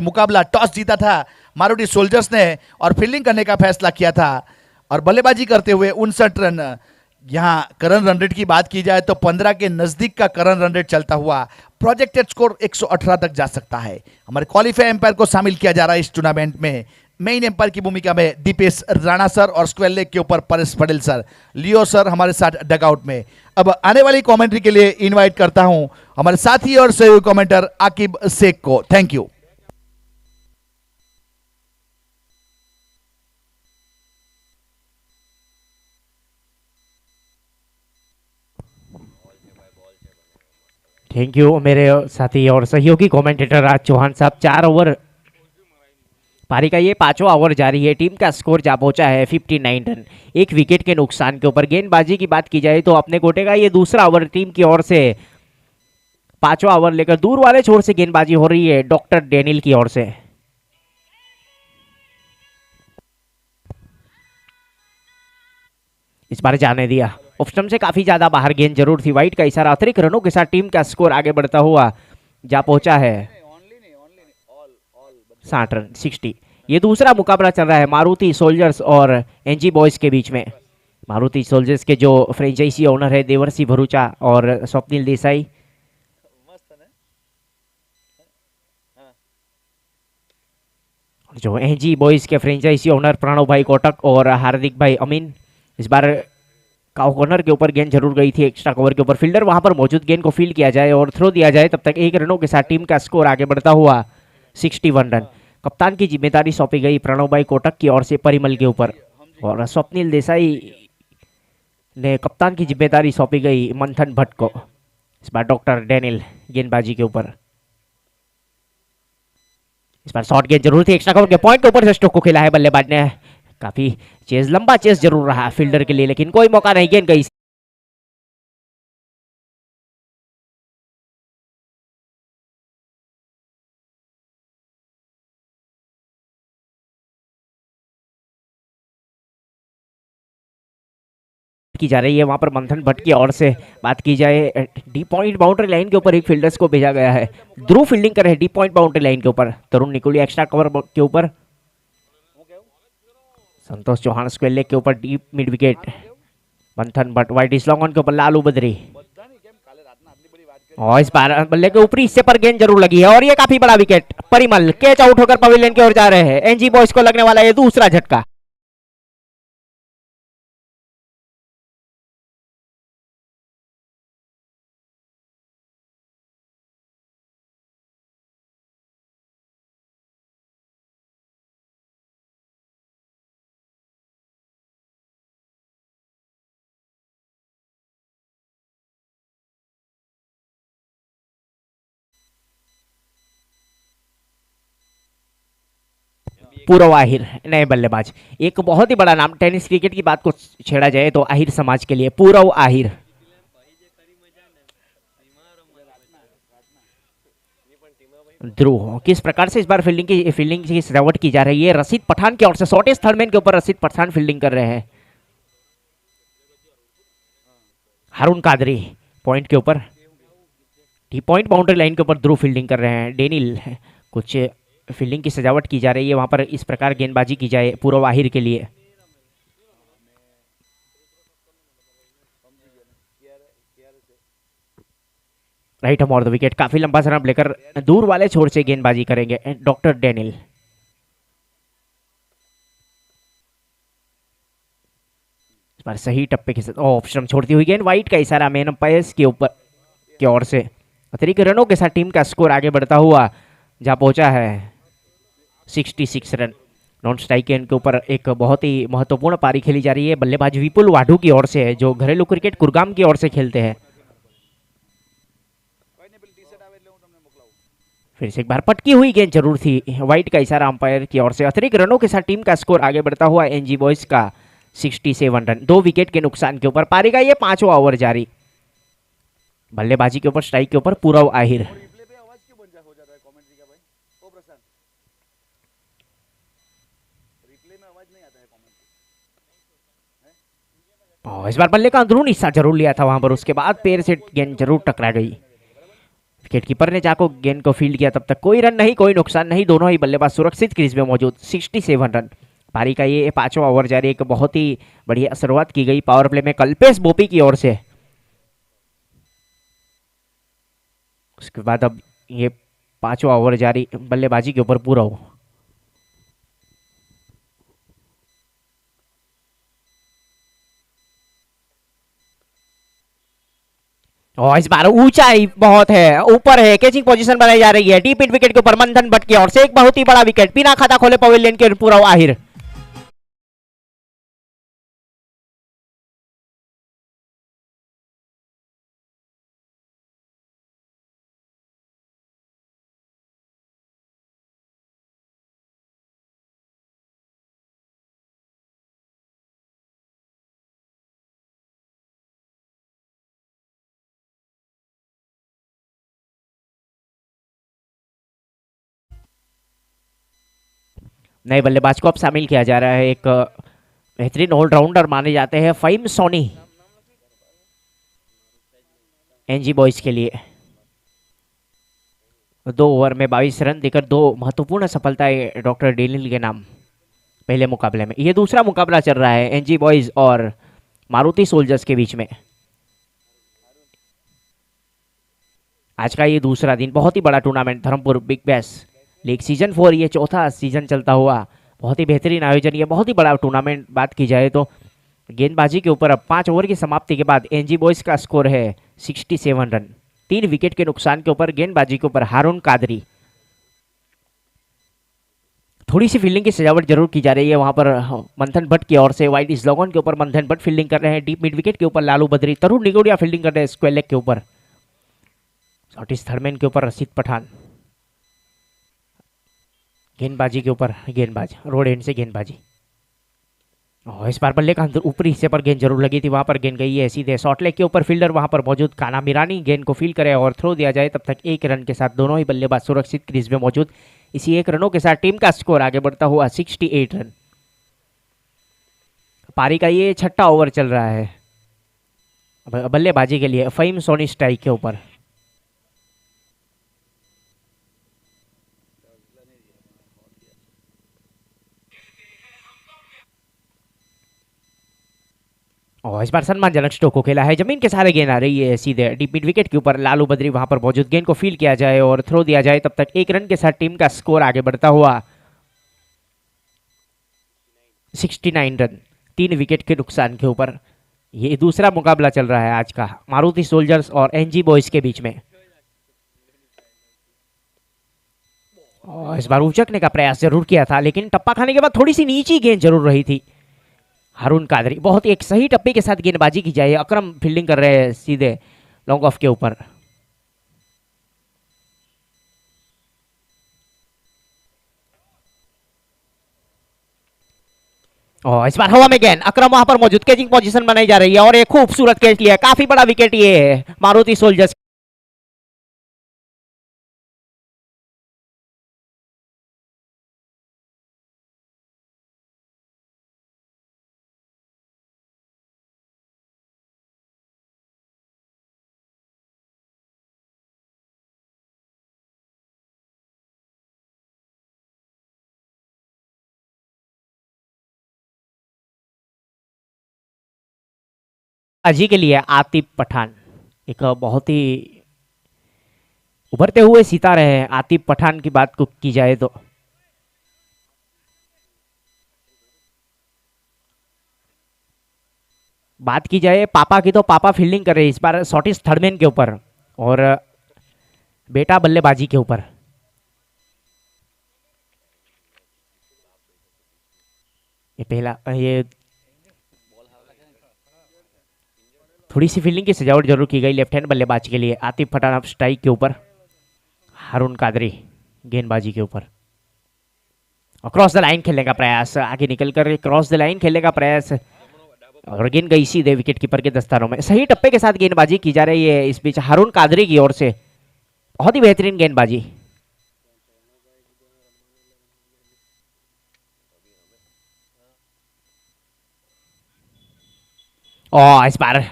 मुकाबला टॉस जीता था मारुति सोल्जर्स ने और फील्डिंग करने का फैसला किया था और बल्लेबाजी करते हुए 59 रन। यहाँ करंट रन रेट की बात की जाए तो 15 के नजदीक का करंट रन रेट चलता हुआ प्रोजेक्टेड स्कोर 118 तक जा सकता है। हमारे क्वालिफाई एम्पायर को शामिल किया जा रहा है इस टूर्नामेंट में। मेन एम्पायर की भूमिका में दीपेश राणा सर और स्क्वायर लेग के ऊपर परेश पटेल सर, लियो सर हमारे साथ डगआउट में। अब आने वाली कमेंट्री के लिए इनवाइट करता हूं हमारे साथी और सहयोगी कमेंटर आकिब शेख को। Thank you. थैंक यू मेरे साथी और सहयोगी कमेंटेटर राज चौहान साहब। 4 ओवर पारी का ये 5वां ओवर जारी है। टीम का स्कोर जा पहुंचा है 59 रन, 1 विकेट के नुकसान के ऊपर। गेंदबाजी की बात की जाए तो अपने कोटे का ये दूसरा ओवर टीम की ओर से 5वां ओवर लेकर दूर वाले छोर से गेंदबाजी हो रही है डॉक्टर डेनियल की ओर से। इस बार जाने दिया, ऑप्शन से काफी ज्यादा बाहर गेंद जरूर थी। वाइट का इशारा, अतिरिक्त रनों के साथ टीम का स्कोर आगे बढ़ता हुआ जा पहुंचा है 60 रन 60। ये दूसरा मुकाबला चल रहा है मारुति सोल्जर्स और एनजी बॉयज के बीच में। मारुति सोल्जर्स के जो फ्रेंचाइजी ओनर है देवर्सी भरूचा और स्वप्निल देसाई, जो एनजी बॉयज के फ्रेंचाइजी ओनर प्रणव भाई कोटक और हार्दिक भाई अमीन। इस बार काउ कॉर्नर के ऊपर गेंद जरूर गई थी, एक्स्ट्रा कवर के ऊपर। फील्डर वहां पर मौजूद, गेंद को फील्ड किया जाए और थ्रो दिया जाए, तब तक 1 रनों के साथ टीम का स्कोर आगे बढ़ता हुआ 61 रन। कप्तान की जिम्मेदारी सौंपी गई प्रणव भाई कोटक की ओर से परिमल के ऊपर और स्वप्निल देसाई ने कप्तान की जिम्मेदारी सौंपी गई मंथन भट्ट को। इस बार डॉक्टर डेनियल गेंदबाजी के ऊपर। इस बार शॉर्ट गेंद जरूर थी, एक्स्ट्रा कवर के पॉइंट के ऊपर से स्ट्रोक को खेला है बल्लेबाज ने। काफी चेज, लंबा चेज जरूर रहा फील्डर के लिए, लेकिन कोई मौका नहीं। गेंद गई की जा रही है वहां पर मंथन भट्ट की ओर से। बात की जाए डी पॉइंट बाउंड्री लाइन के ऊपर एक फील्डर्स को भेजा गया है। ध्रुव फील्डिंग कर रहे हैं डी पॉइंट बाउंड्री लाइन के ऊपर। तरुण निकुली एक्स्ट्रा कवर के ऊपर। संतोष चौहान स्क्वायर लेग के ऊपर deep mid wicket. Manthan Bhatt white is long on के ऊपर लालू बद्री। और इस बार बल्ले के ऊपरी हिस्से पर गेंद जरूर लगी है और ये काफी बड़ा विकेट। परिमल कैच आउट होकर पवेलियन की ओर जा रहे हैं। एनजी बॉयज को लगने वाला ये दूसरा झटका। पूरव आहिर नए बल्लेबाज। एक बहुत ही बड़ा नाम टेनिस क्रिकेट की बात को छेड़ा जाए तो आहिर समाज के लिए पूरव आहिर। ध्रुव किस प्रकार से इस बार फील्डिंग की सजावट की जा रही है। रशीद पठान की ओर से शॉर्टेज थर्डमैन के ऊपर रशीद पठान फील्डिंग कर रहे हैं। हारून कादरी पॉइंट के ऊपर, टी पॉइंट बाउंड्री लाइन के ऊपर ध्रुव फील्डिंग कर रहे हैं। डेनिल कुछ फील्डिंग की सजावट की जा रही है वहां पर, इस प्रकार गेंदबाजी की जाए पूरव आहिर के लिए। राइट हम और द विकेट। काफी लंबा सरम लेकर दूर वाले छोर से गेंदबाजी करेंगे डॉक्टर डेनियल। इस बार सही टप्पे के साथ ऑप्शन छोड़ती हुई गेंद। वाइट का इशारा मेन अंपायर्स के ऊपर की ओर से। अतिरिक्त रनों के साथ टीम का स्कोर आगे बढ़ता हुआ जहां पहुंचा है 66 रन। नॉन स्ट्राइक के इनके ऊपर एक बहुत ही महत्वपूर्ण पारी खेली जा रही है। बल्लेबाज विपुल वाढू की ओर से है, जो घरेलू क्रिकेट गुरगाम की ओर से खेलते हैं। फिर से एक बार पटकी हुई गेंद जरूर थी। वाइट का इशारा अंपायर की ओर से। अतिरिक्त रनों के साथ टीम का स्कोर आगे बढ़ता हुआ एनजी बॉयज का 67 रन, 2 विकेट के नुकसान के ऊपर। पारी का ये 5वां ओवर जारी। बल्लेबाजी के ऊपर स्ट्राइक के ऊपर पूरव आहिर। इस बार बल्ले का अंदरूनी हिस्सा जरूर लिया था वहां पर, उसके बाद पैर से गेंद जरूर टकरा गई। विकेट कीपर ने जाको गेंद को फील्ड किया, तब तक कोई रन नहीं, कोई नुकसान नहीं, दोनों ही बल्लेबाज सुरक्षित क्रीज में मौजूद। 67 रन। पारी का ये 5वां ओवर जारी। एक बहुत ही बढ़िया शुरुआत की गई पावर प्ले में कल्पेश बोपी की ओर से। उसके बाद अब ये 5वां ओवर जारी बल्लेबाजी के ऊपर पूरा हो। और इस बार ऊंचाई बहुत है, ऊपर है, कैचिंग पोजीशन बनाई जा रही है। डीप मिड विकेट के ऊपर मंथन भट्ट की ओर से एक बहुत ही बड़ा विकेट, बिना खाता खोले पवेलियन के पूरा आहिर। नए बल्लेबाज को अब शामिल किया जा रहा है, एक बेहतरीन ऑलराउंडर माने जाते हैं फहीम सोनी एनजी बॉयज के लिए। 2 ओवर में 22 रन देकर 2 महत्वपूर्ण सफलताएं डॉक्टर डेनियल के नाम पहले मुकाबले में। ये दूसरा मुकाबला चल रहा है एनजी बॉयज और मारुति सोल्जर्स के बीच में। आज का ये दूसरा दिन, बहुत ही बड़ा tournament Dharampur big bash league season 4, ये चौथा सीजन चलता हुआ बहुत ही बेहतरीन आयोजन, ये बहुत ही बड़ा टूर्नामेंट। बात की जाए तो गेंदबाजी के ऊपर अब 5 ओवर की समाप्ति के बाद एनजी बॉयज का स्कोर है 67 रन। 3 विकेट के नुकसान के ऊपर गेंदबाजी के ऊपर हारून कादरी। थोड़ी सी फील्डिंग की सजावट जरूर की जा रही है वहां पर मंथन भट्ट की ओर से। वाइट स्लोगन के ऊपर मंथन भट्ट फील्डिंग कर रहे हैं। डीप मिड विकेट के ऊपर लालू बद्री, तरुण निगोड़िया फील्डिंग कर रहे हैं स्क्वायर लेग के ऊपर। शॉर्टिस थर्डमैन के ऊपर रशीद पठान। गेंदबाजी के ऊपर गेंदबाज रोड एंड से गेंदबाजी। और इस बार बल्ले का अंदर ऊपरी हिस्से पर गेंद जरूर लगी थी, वहां पर गेंद गई है सीधे शॉर्ट लेग के ऊपर। फील्डर वहां पर मौजूद काना मिरानी गेंद को फील्ड करे और थ्रो दिया जाए। तब तक 1 रन के साथ दोनों ही बल्लेबाज सुरक्षित क्रीज में मौजूद। इसी 1 रनों के साथ टीम का स्कोर आगे बढ़ता हुआ 68 रन। पारी का ये 6ठा ओवर चल रहा है बल्लेबाजी के लिए फहीम सोनी स्ट्राइक के ऊपर। और इस बार सम्मानजनक स्ट्रोक को खेला है, जमीन के सहारे गेंद आ रही है सीधे डीप मिड विकेट के ऊपर। लालू बद्री वहां पर मौजूद, गेंद को फील्ड किया जाए और थ्रो दिया जाए। तब तक 1 रन के साथ टीम का स्कोर आगे बढ़ता हुआ 69 रन। 3 विकेट के नुकसान के ऊपर ये दूसरा मुकाबला चल रहा है आज का मारुति सोल्जर्स और एनजी बॉयज के बीच में। और इस बार उचकने का प्रयास जरूर किया था, लेकिन टप्पा खाने के बाद थोड़ी सी नीची गेंद जरूर रही थी। हारून कादरी, बहुत एक सही टप्पे के साथ गेंदबाजी की जाए। अकरम फील्डिंग कर रहे हैं सीधे लॉन्ग ऑफ के ऊपर। और इस बार हवा में गेंद, अकरम वहां पर मौजूद, कैचिंग पोजीशन बनाई जा रही है और एक खूबसूरत कैच लिया। काफी बड़ा विकेट ये है मारुति सोल्जर्स। अजी के लिए आतिफ पठान, एक बहुत ही उभरते हुए सितारे हैं आतिफ पठान की बात को की जाए तो। बात की जाए पापा की तो पापा फील्डिंग कर रहे हैं इस बार शॉर्टिस थर्डमैन के ऊपर और बेटा बल्लेबाजी के ऊपर। ये पहला ये थोड़ी सी फील्डिंग की सजावट जरूर की गई लेफ्ट हैंड बल्लेबाज के लिए। आतिफ पठान अब स्ट्राइक के ऊपर, हारून कादरी गेंदबाजी के ऊपर। और क्रॉस द लाइन खेलने का प्रयास, आगे निकलकर क्रॉस द लाइन खेलने का प्रयास और गेंद गई सीधे विकेट कीपर के दस्तानों में। सही टप्पे के साथ गेंदबाजी की जा रही है इस बीच हारून कादरी की ओर से। बहुत ही बेहतरीन गेंदबाजी। और इस बार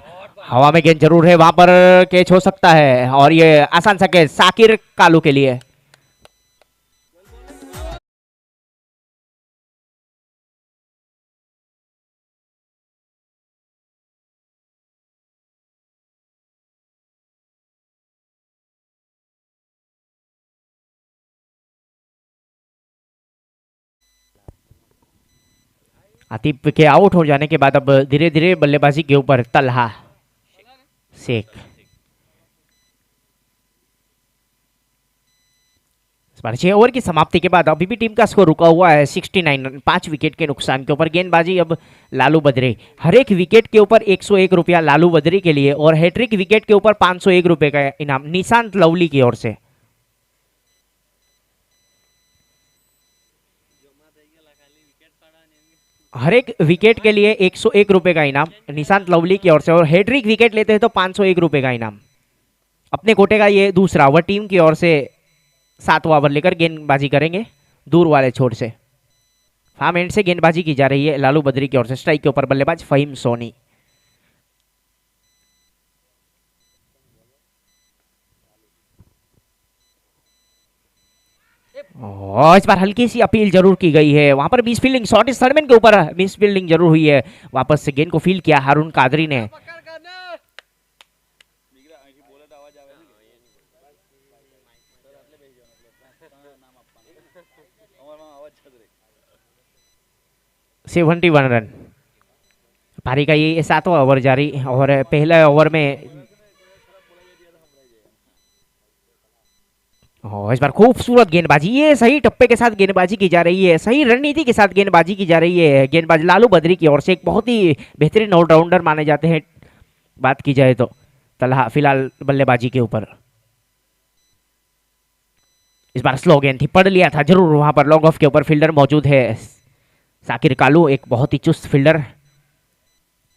हवा में गेंद जरूर है, वहां पर कैच हो सकता है और ये आसान सा कैच साकिर कालू के लिए। आतिफ के आउट हो जाने के बाद अब धीरे धीरे बल्लेबाजी के ऊपर तलहा शेख। इस बार 6 ओवर की समाप्ति के बाद अभी भी टीम का स्कोर रुका हुआ है 69 रन, 5 विकेट के नुकसान के ऊपर। गेंदबाजी अब लालू बद्री, हर एक विकेट के ऊपर 101 रुपया लालू बद्री के लिए और हैट्रिक विकेट के ऊपर 501 रुपए का इनाम निशांत लवली की ओर से। हर एक विकेट के लिए 101 रुपए का इनाम निशांत लवली की ओर से और हैट्रिक विकेट लेते हैं तो 501 रुपए का इनाम। अपने कोटे का ये दूसरा ओवर, टीम की ओर से 7वां ओवर लेकर गेंदबाजी करेंगे दूर वाले छोर से। फार्म एंड से गेंदबाजी की जा रही है लालू बद्री की ओर से। स्ट्राइक के ऊपर बल्लेबाज फहीम सोनी। और इस बार हल्की सी अपील जरूर की गई है, वहां पर मिस फील्डिंग, शॉर्ट सरमैन के ऊपर मिस फील्डिंग जरूर हुई है। वापस से गेंद को फील्ड किया हारून कादरी ने। सेवेंटी 71 रन पारी का ये 7वां ओवर जारी और पहले ओवर में इस बार खूबसूरत गेंदबाजी, ये सही टप्पे के साथ गेंदबाजी की जा रही है, सही रणनीति के साथ गेंदबाजी की जा रही है। गेंदबाज लालू बद्री की ओर से एक बहुत ही बेहतरीन ऑलराउंडर माने जाते हैं बात की जाए तो। तलहा फिलहाल बल्लेबाजी के ऊपर। इस बार स्लो गेंद थी, पढ़ लिया था जरूर वहां पर। लॉन्ग ऑफ के ऊपर फील्डर मौजूद है साकिर कालू, एक बहुत ही चुस्त फील्डर।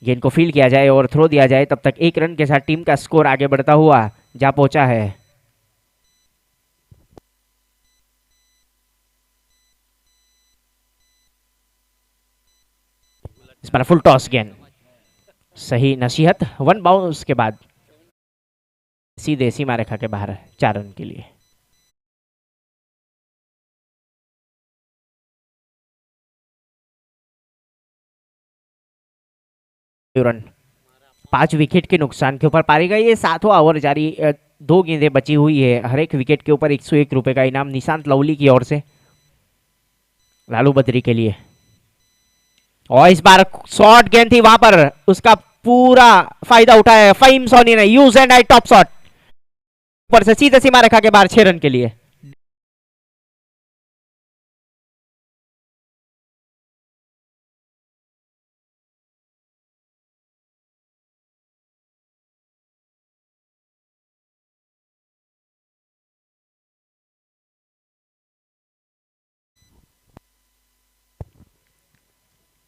गेंद को फील्ड किया जाए और थ्रो दिया जाए, तब तक 1 रन के साथ टीम का स्कोर आगे बढ़ता हुआ जा पहुंचा है। इस बार फुल टॉस गेंद, सही नसीहत, 1 बाउंस के बाद सीधे सीमा रेखा के बाहर 4 रन के लिए। रन 5 विकेट के नुकसान के ऊपर पारी का ये 7वां ओवर जारी। 2 गेंदें बची हुई है, हर एक विकेट के ऊपर 101 रुपए का इनाम निशांत लवली की ओर से लालू बद्री के लिए। और इस बार शॉर्ट गेंद थी, वहां पर उसका पूरा फायदा उठाया फहीम सोनी ने। Use and I top shot ऊपर से सीधे सीमा रेखा के बाहर 6 रन के लिए।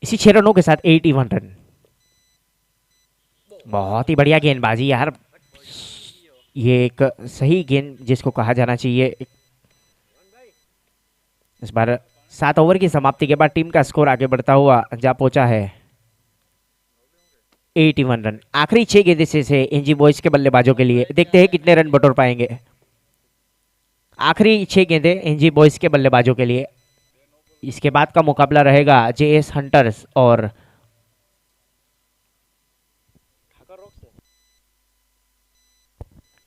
इसी 6 रनों के साथ 81 रन। बहुत ही बढ़िया गेंदबाजी यार, ये एक सही गेंद जिसको कहा जाना चाहिए। इस बार 7 ओवर की समाप्ति के बाद टीम का स्कोर आगे बढ़ता हुआ जा पहुंचा है 81 रन। आखिरी 6 गेंदें से एनजी बॉयज के बल्लेबाजों के लिए, देखते हैं कितने रन बटोर पाएंगे। आखिरी 6 गेंदें एनजी बॉयज के बल्लेबाजों के लिए। इसके बाद का मुकाबला रहेगा जेएस हंटर्स और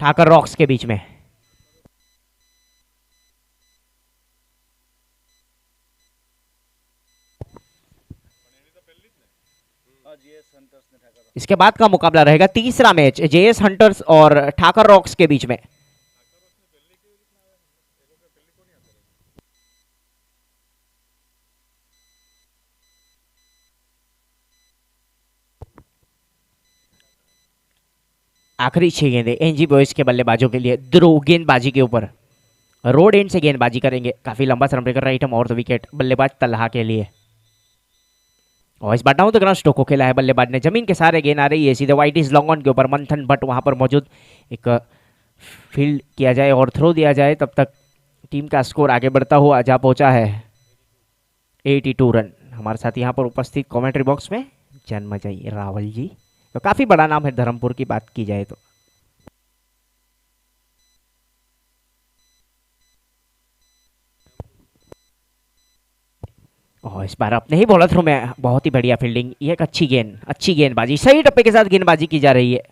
ठाकर रॉक्स के बीच में। इसके बाद का मुकाबला रहेगा तीसरा मैच जेएस हंटर्स और ठाकर रॉक्स के बीच में। आखिरी 6 गेंदें एनजी बॉयज के बल्लेबाजों के लिए। ध्रुव गेंदबाजी के ऊपर रोड एंड से गेंदबाजी करेंगे। काफी लंबा सर्म ब्रेकर राइट हम और विकेट बल्लेबाज तलहा के लिए। और इस बार डाउन द ग्राउंड स्ट्रोक को खेला है बल्लेबाज ने। जमीन के सारे गेंद आ रही है सीधे वाइट इज लॉन्ग ऑन के ऊपर। मंथन भट्ट वहां पर मौजूद, एक फील्ड किया जाए और थ्रो दिया जाए, तब तक टीम का स्कोर आगे बढ़ता हुआ जा पहुंचा है 82 रन। हमारे साथ यहाँ पर उपस्थित कमेंट्री बॉक्स में जन्मजय रावल जी, तो काफी बड़ा नाम है धर्मपुर की बात की जाए तो। और इस बार अपने ही बॉलर थ्रो में बहुत ही बढ़िया फील्डिंग, ये एक अच्छी गेंदबाजी, सही टप्पे के साथ गेंदबाजी की जा रही है।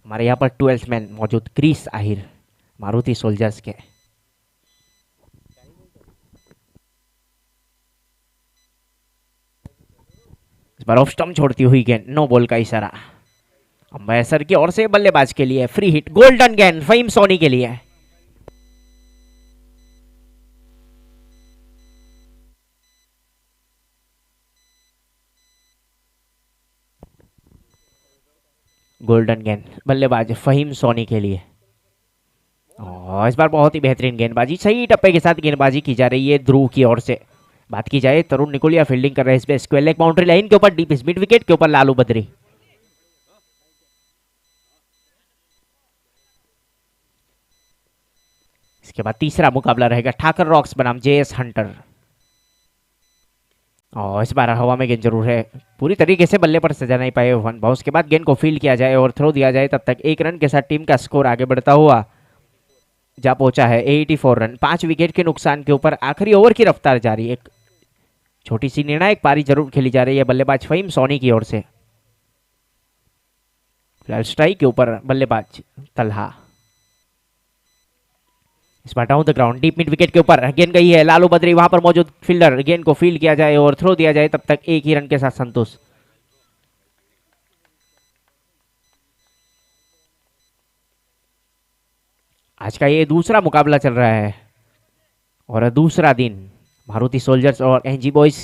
हमारे यहाँ पर 12th मैन मौजूद क्रिस आहिर मारुति सोल्जर्स के। इस बार ऑफ स्टंप छोड़ती हुई गेंद, नो बॉल का इशारा अंपायर सर की ओर से बल्लेबाज के लिए। फ्री हिट, गोल्डन गेंद फहीम सोनी के लिए। गोल्डन गेंद बल्लेबाज फहीम सोनी के लिए। और इस बार बहुत ही बेहतरीन गेंदबाजी, सही टप्पे के साथ गेंदबाजी की जा रही है ध्रुव की ओर से। बात की जाए तरुण निकोलिया फील्डिंग कर रहे हैं इस पे, स्क्वायर लेग बाउंड्री लाइन के ऊपर डीप मिड विकेट के ऊपर लालू बद्री। इसके बाद तीसरा मुकाबला रहेगा ठाकर रॉक्स बनाम जेएस हंटर। और इस बार हवा में गेंद जरूर है, पूरी तरीके से बल्ले पर सजा नहीं पाए वन बाउंस के बाद गेंद को फील्ड किया जाए और थ्रो दिया जाए, तब तक 1 रन के साथ टीम का स्कोर आगे बढ़ता हुआ जा पहुंचा है 84 रन। 5 विकेट के नुकसान के ऊपर आखिरी ओवर की रफ्तार जारी। एक छोटी सी निर्णायक पारी जरूर खेली जा रही है बल्लेबाज फहीम सोनी की ओर से। फिलहाल स्ट्राइक के ऊपर बल्लेबाज तलहा। इस बार down the ground deep mid wicket के ऊपर गेंद गई है, लालू बद्री वहां पर मौजूद फील्डर, गेंद को फील्ड किया जाए और थ्रो दिया जाए, तब तक 1 ही रन के साथ संतोष। आज का ये दूसरा मुकाबला चल रहा है और दूसरा दिन मारुति सोल्जर्स और एनजी बॉयज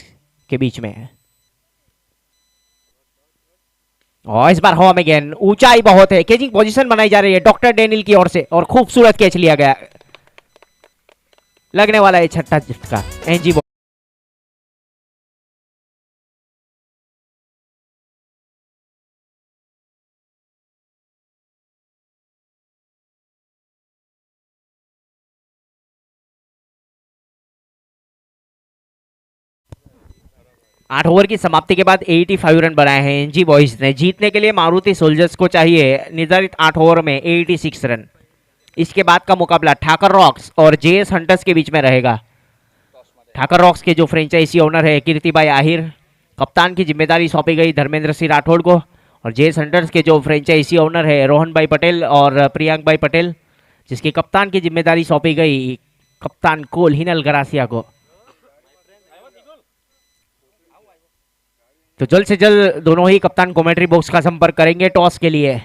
के बीच में है। और इस बार हवा में गेंद, ऊंचाई बहुत है, कैचिंग पोजीशन बनाई जा रही है डॉक्टर डेनियल की ओर से और खूबसूरत कैच लिया गया। लगने वाला है छठा झटका एनजी। 8 ओवर की समाप्ति के बाद 85 रन बनाए हैं एनजी बॉयज ने। जीतने के लिए मारुति सोल्जर्स को चाहिए निर्धारित 8 ओवर में 86 रन। इसके बाद का मुकाबला ठाकर रॉक्स और जेएस हंटर्स के बीच में रहेगा। ठाकर रॉक्स के जो फ्रेंचाइजी ओनर है कीर्तिभाई आहिर, कप्तान की जिम्मेदारी सौंपी गई धर्मेंद्र सिंह राठौड़ को। और जेएस हंटर्स के जो फ्रेंचाइजी ओनर है रोहन भाई पटेल और प्रियांक भाई पटेल, जिसकी कप्तान की जिम्मेदारी सौंपी गई कप्तान कोल हिनल गरासिया को। तो जल्द से जल्द दोनों ही कप्तान कमेंट्री बॉक्स का संपर्क करेंगे टॉस के लिए।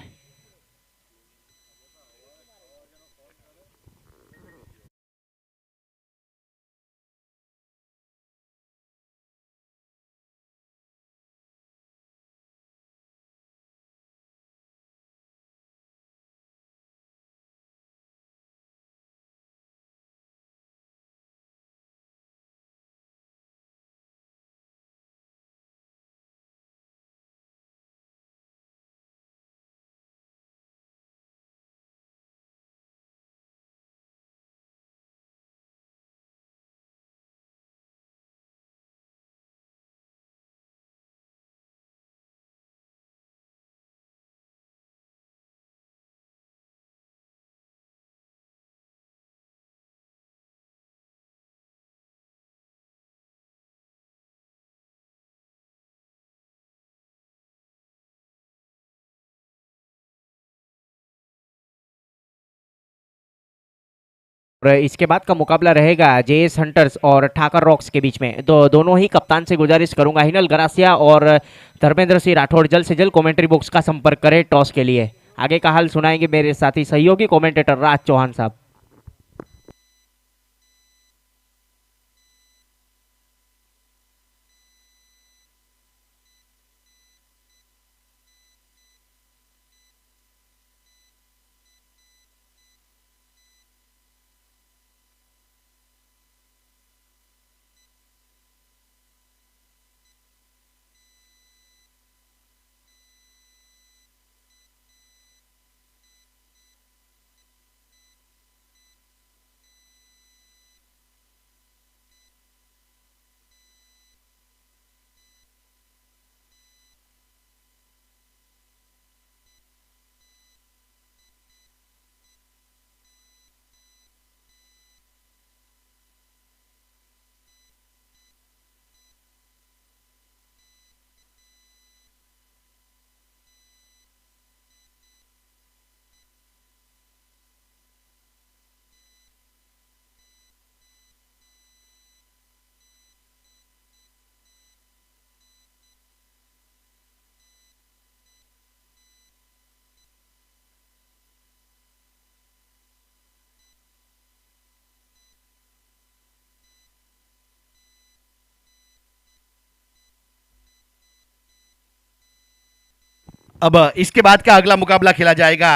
और इसके बाद का मुकाबला रहेगा जेएस हंटर्स और ठाकर रॉक्स के बीच में। तो दोनों ही कप्तान से गुजारिश करूंगा हिनल गरासिया और धर्मेंद्र सिंह राठौड़ जल्द से जल्द कमेंट्री बॉक्स का संपर्क करें टॉस के लिए। आगे का हाल सुनाएंगे मेरे साथी सहयोगी कमेंटेटर राज चौहान साहब। अब इसके बाद का अगला मुकाबला खेला जाएगा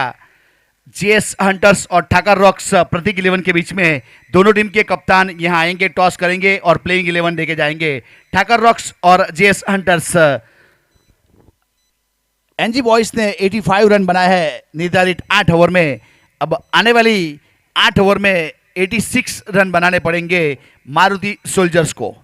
जेएस हंटर्स और ठाकर रॉक्स प्रतीक 11 के बीच में। दोनों टीम के कप्तान यहां आएंगे, टॉस करेंगे और प्लेइंग 11 देके जाएंगे। ठाकर रॉक्स और जेएस हंटर्स। एनजी बॉयज ने 85 रन बनाए हैं निर्धारित 8 ओवर में। अब आने वाली 8 ओवर में 86 रन बनाने पड़ेंगे मारुति सोल्जर्स को।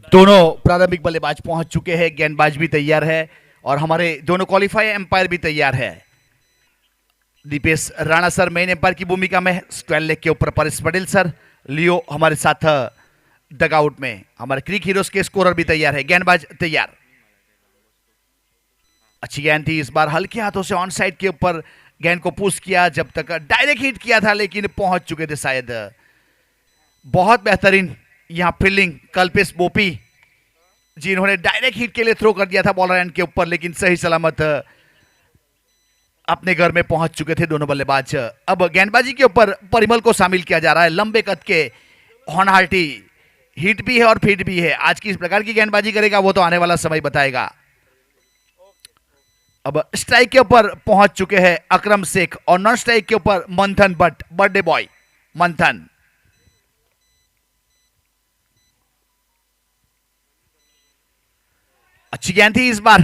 दोनों प्रारंभिक बल्लेबाज पहुंच चुके हैं, गेंदबाज भी तैयार है और हमारे दोनों क्वालिफाई एम्पायर भी तैयार है। Dipesh Rana sir main umpire की भूमिका में, स्क्वायर लेग के ऊपर परेश पटेल सर, लियो हमारे साथ डगआउट में। हमारे क्रिक हीरोज के स्कोरर भी तैयार है, गेंदबाज तैयार। अच्छी गेंद थी इस बार, हल्के हाथों से ऑन साइड के ऊपर गेंद को पुश किया, जब तक डायरेक्ट हिट किया था लेकिन पहुंच चुके थे शायद। बहुत बेहतरीन यहां फील्डिंग कल्पेश बोपी, जिन्होंने डायरेक्ट हिट के लिए थ्रो कर दिया था बॉलर एंड के ऊपर, लेकिन सही सलामत अपने घर में पहुंच चुके थे दोनों बल्लेबाज। अब गेंदबाजी के ऊपर परिमल को शामिल किया जा रहा है। लंबे कद के हॉर्नहार्टी, हिट भी है और फिट भी है। आज किस प्रकार की गेंदबाजी करेगा वो तो आने वाला समय बताएगा। अब स्ट्राइक के ऊपर पहुंच चुके हैं अकरम शेख और नॉन स्ट्राइक के ऊपर मंथन भट्ट, बर्थडे बॉय मंथन। अच्छी गेंद थी इस बार,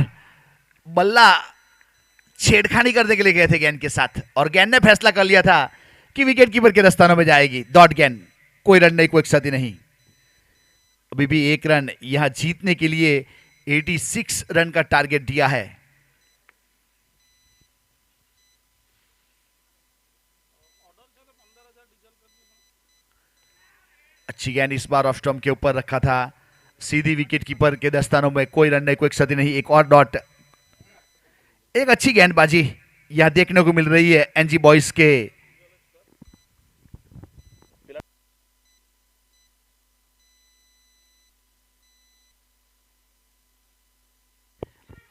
बल्ला छेड़खानी करने के लिए गए थे गेंद के साथ और गेंद ने फैसला कर लिया था कि विकेट कीपर के दस्तानों में जाएगी। डॉट गेंद, कोई रन नहीं, कोई क्षति नहीं। अभी भी एक रन यहां जीतने के लिए 86 रन का टारगेट दिया है। अच्छी गेंद इस बार ऑफ स्टंप के ऊपर रखा था, सीधी विकेट कीपर के दस्तानों में, कोई रन नहीं, कोई क्षति नहीं। एक और डॉट। एक अच्छी गेंदबाजी यहां देखने को मिल रही है एनजी बॉयज के।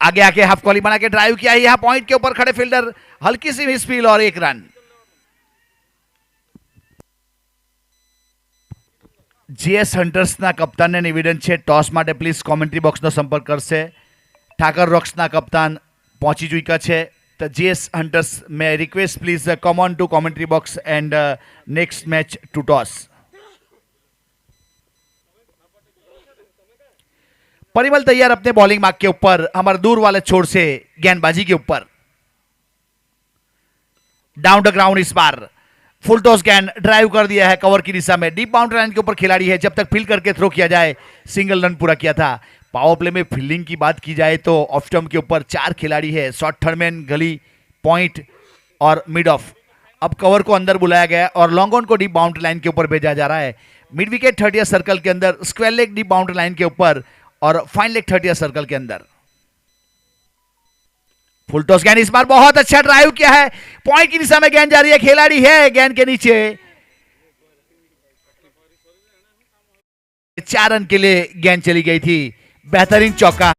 आगे आके हाफ कॉली बना के ड्राइव किया है, यहां पॉइंट के ऊपर खड़े फील्डर, हल्की सी मिसफील्ड और एक रन। જીએસ હન્ટર્સના કપ્તાનને નિવેદન છે, ટોસ માટે પ્લીઝ કોમેન્ટ્રી બોક્સનો સંપર્ક કરશે। ઠાકર રોક્સના કપ્તાન પહોંચી ચૂક્યા છે। તો જીએસ હન્ટર્સ મે request please come on to commentary box and next match to toss. Parimal तैयार अपने बॉलिंग मार्क के ऊपर, हमारे दूर वाले छोर से गेंदबाजी के ऊपर। डाउन द ग्राउंड इस बार फुल टॉस गेंद ड्राइव कर दिया है कवर की दिशा में। डीप बाउंड्री लाइन के ऊपर खिलाड़ी है, जब तक फील्ड करके थ्रो किया जाए सिंगल रन पूरा किया था। पावर प्ले में फील्डिंग की बात की जाए तो ऑफ स्टंप के ऊपर 4 खिलाड़ी है, शॉर्ट थर्डमैन, गली, पॉइंट और मिड ऑफ। अब कवर को अंदर बुलाया गया और लॉन्ग ऑन को डीप बाउंड्री लाइन के ऊपर भेजा जा रहा है। मिड विकेट 30 सर्कल के अंदर, square leg deep boundary line के ऊपर और फाइन लेग 30 सर्कल के अंदर। फुल टॉस गेंद इस बार बहुत अच्छा ड्राइव किया है, पॉइंट की दिशा में गेंद जा रही है, खिलाड़ी है गेंद के नीचे। 4 रन के लिए गेंद चली गई थी, बेहतरीन चौका।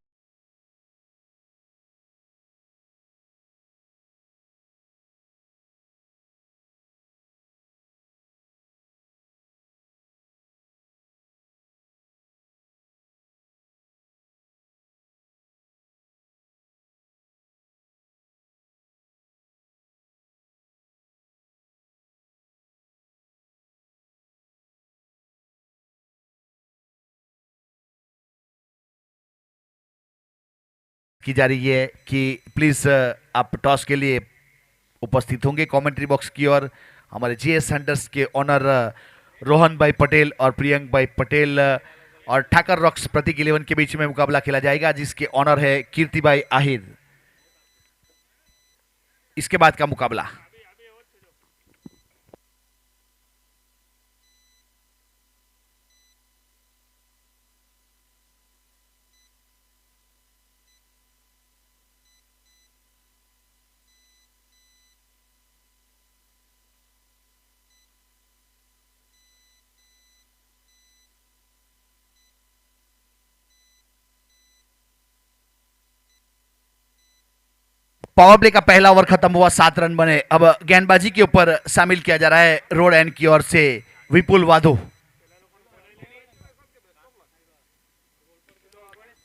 की जा रही है कि प्लीज आप टॉस के लिए उपस्थित होंगे कमेंट्री बॉक्स की ओर। हमारे जीएस हंटर्स के ऑनर रोहन भाई पटेल और प्रियंक भाई पटेल और ठाकर रॉक्स प्रतीक 11 के बीच में मुकाबला खेला जाएगा, जिसके ऑनर है कीर्ति भाई आहिर। इसके बाद का मुकाबला पावर प्ले का पहला ओवर खत्म हुआ, 7 रन बने। अब गेंदबाजी के ऊपर शामिल किया जा रहा है रोड एंड की ओर से विपुल वाधो।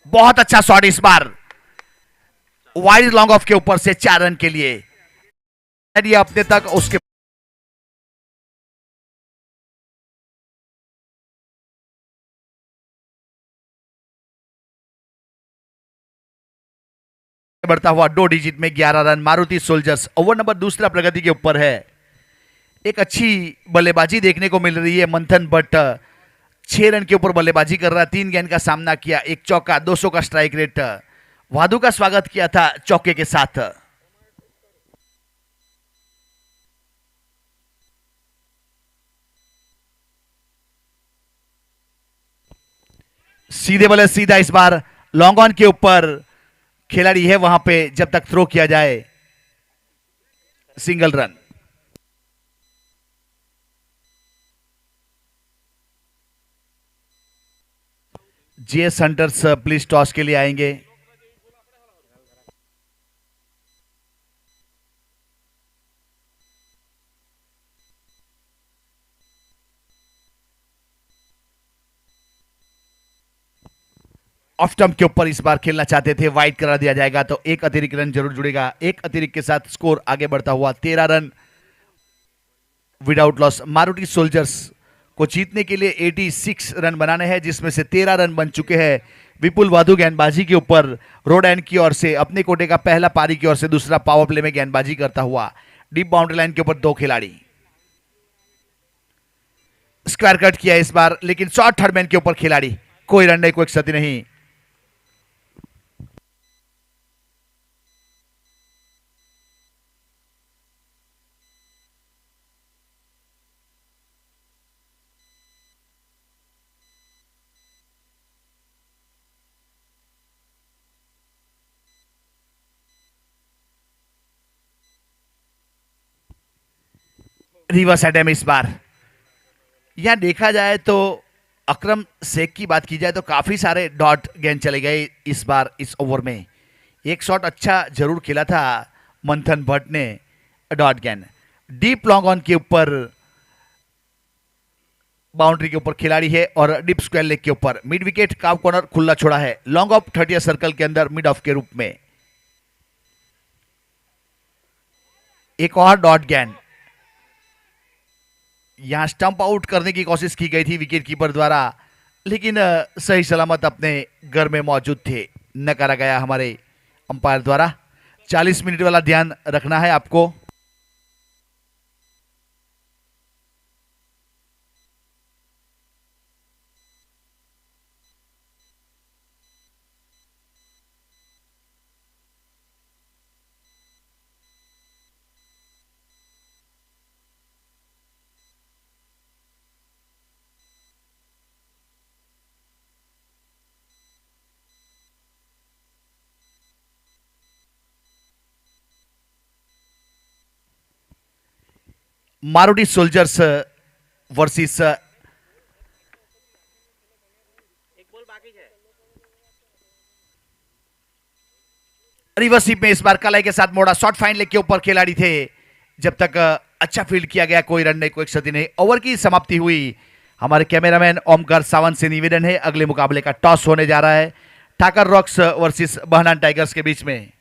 बहुत अच्छा शॉट इस बार, वाइड लॉन्ग ऑफ के ऊपर से 4 रन के लिए। ये अपने तक उसके बढ़ता हुआ 2 डिजिट में 11 run. Maruti soldiers over number दूसरा प्रगति के ऊपर है। एक अच्छी बल्लेबाजी देखने को मिल रही है मंथन भट्ट। 6 रन के ऊपर बल्लेबाजी कर रहा है, 3 गेंद का सामना किया, एक चौका, 200 का स्ट्राइक रेट। वाधु का स्वागत किया था चौके के साथ। सीधे बल्ले सीधा इस बार लॉन्ग ऑन के ऊपर खिलाड़ी है वहां पे, जब तक थ्रो किया जाए single run. GS hunters please toss के लिए आएंगे। ऑफ स्टंप के ऊपर इस बार खेलना चाहते थे, वाइड करा दिया जाएगा तो एक अतिरिक्त रन जरूर जुड़ेगा। एक अतिरिक्त के साथ स्कोर आगे बढ़ता हुआ 13 run without loss. Maruti soldiers को जीतने के लिए 86 रन बनाने हैं, जिसमें से 13 रन बन चुके हैं। विपुल वाधु गेंदबाजी के ऊपर रोड एंड की ओर से अपने कोटे का पहला पारी की ओर से दूसरा पावर प्ले में गेंदबाजी करता हुआ। डीप बाउंड्री लाइन के ऊपर 2 खिलाड़ी। स्क्वायर कट किया इस बार, लेकिन शॉर्ट थर्ड मैन के ऊपर खिलाड़ी, कोई रन नहीं, कोई क्षति नहीं। रिवर्स अटैम्प इस बार। यहां देखा जाए तो अकरम शेख की बात की जाए तो काफी सारे डॉट गेंद चले गए इस बार इस ओवर में। एक शॉट अच्छा जरूर खेला था मंथन भट्ट ने, डॉट गेंद। डीप लॉन्ग ऑन के ऊपर बाउंड्री के ऊपर खिलाड़ी है और डीप स्क्वायर लेग के ऊपर मिड विकेट काव कॉर्नर खुला छोड़ा है। लॉन्ग ऑफ 30 सर्कल के अंदर मिड ऑफ के रूप में। एक और डॉट गेंद, यहां स्टंप आउट करने की कोशिश की गई थी विकेट कीपर द्वारा, लेकिन सही सलामत अपने घर में मौजूद थे, न करा गया हमारे अंपायर द्वारा। 40 मिनट वाला ध्यान रखना है आपको। मारुति सोल्जर्स वर्सेस रिवर्सिप में इस बार कलाई के साथ मोड़ा, शॉर्ट फाइन लेग के ऊपर खिलाड़ी थे, जब तक अच्छा फील्ड किया गया, कोई रन नहीं, कोई क्षति नहीं। ओवर की समाप्ति हुई। हमारे कैमरामैन ओमकार सावंत से निवेदन है, अगले मुकाबले का टॉस होने जा रहा है ठाकर रॉक्स वर्सेस बहनान टाइगर्स के बीच में।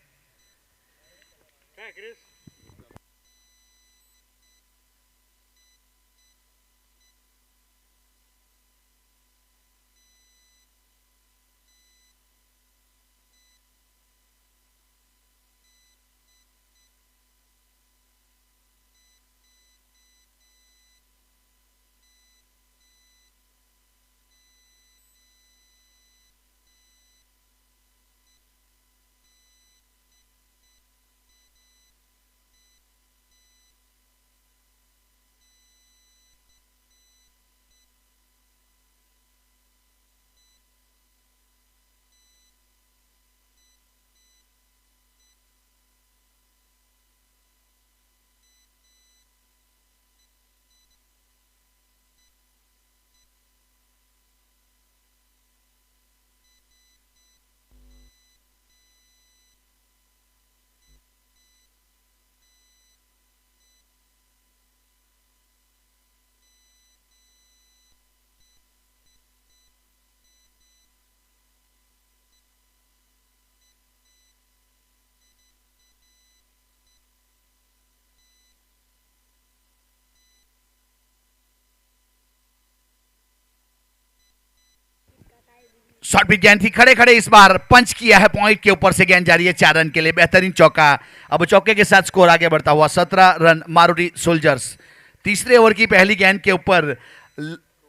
शॉट भी गेंद थी, खड़े खड़े इस बार पंच किया है, पॉइंट के ऊपर से गेंद जा रही है 4 रन के लिए, बेहतरीन चौका। अब चौके के साथ स्कोर आगे बढ़ता हुआ 17 रन मारुति सोल्जर्स। तीसरे ओवर की पहली गेंद के ऊपर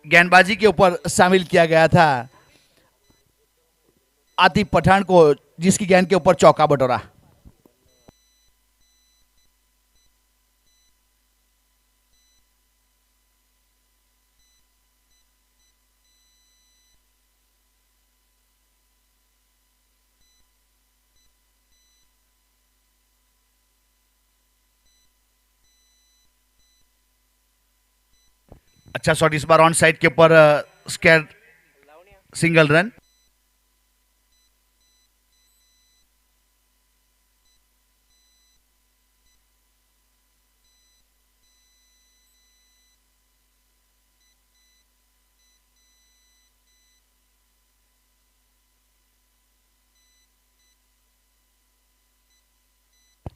गेंदबाजी के ऊपर शामिल किया गया था आतिफ पठान को, जिसकी गेंद के ऊपर चौका बटोरा। अच्छा शॉट इस बार ऑन साइड के ऊपर, square single run.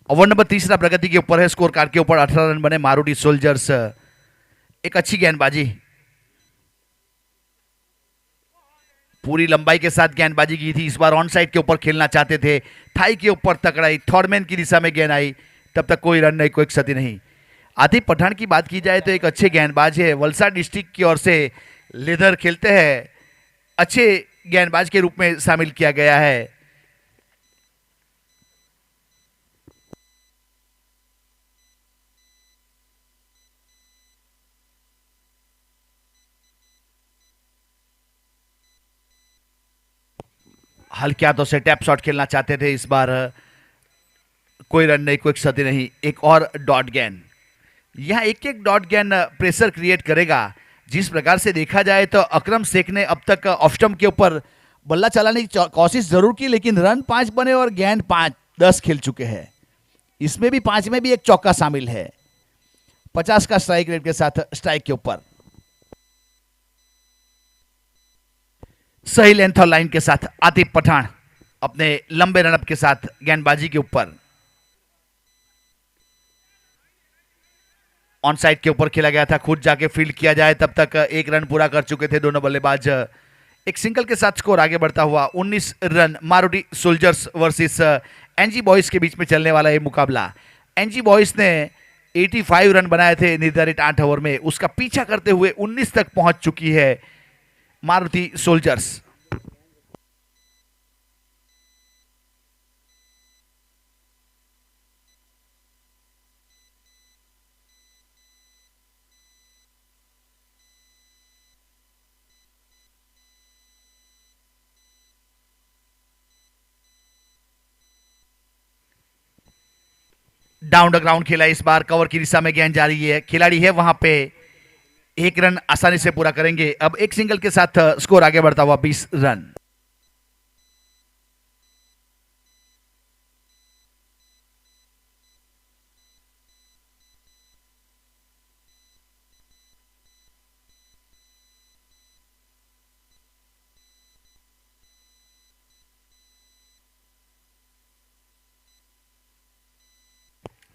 Over number तीसरा प्रगति के ऊपर है, स्कोर कार्ड के ऊपर 18 रन बने मारुति सोल्जर्स। एक अच्छी गेंदबाजी, पूरी लंबाई के साथ गेंदबाजी की थी, इस बार ऑन साइड के ऊपर खेलना चाहते थे, थाई के ऊपर तकड़ाई, थॉर्डमैन की दिशा में गेंद आई, तब तक कोई रन नहीं, कोई क्षति नहीं। आतिफ पठान की बात की जाए तो एक अच्छे गेंदबाज है, वलसाड डिस्ट्रिक्ट की ओर से लेदर खेलते हैं, अच्छे गेंदबाज के रूप में शामिल किया गया है। हल्के हाथों से टैप शॉट खेलना चाहते थे, इस बार कोई रन नहीं, कोई क्षति नहीं। एक और डॉट गेंद, यह एक एक डॉट गेंद प्रेशर क्रिएट करेगा। जिस प्रकार से देखा जाए तो अकरम शेख ने अब तक ऑफ स्टंप के ऊपर बल्ला चलाने की कोशिश जरूर की, लेकिन रन 5 बने और गेंद 5-10 खेल चुके हैं। इसमें भी 5 में भी एक चौका शामिल है। 50 का स्ट्राइक रेट के साथ स्ट्राइक के ऊपर, सही लेंथ और लाइन के साथ आतिफ पठान अपने लंबे रनअप के साथ गेंदबाजी के ऊपर। ऑन साइड के ऊपर खेला गया था, खुद जाके फील्ड किया जाए तब तक 1 रन पूरा कर चुके थे दोनों बल्लेबाज। एक सिंगल के साथ स्कोर आगे बढ़ता हुआ 19 run Maruti soldiers versus NG boys के बीच में चलने वाला ये मुकाबला। एनजी बॉयज ने 85 रन बनाए थे निर्धारित 8 ओवर में, उसका पीछा करते हुए 19 तक पहुंच चुकी है Maruti soldiers. Down the ground खेला इस बार, कवर की दिशा में गेंद जा रही है, खिलाड़ी है वहां पे, 1 रन आसानी से पूरा करेंगे। अब एक सिंगल के साथ स्कोर आगे बढ़ता हुआ 20 रन।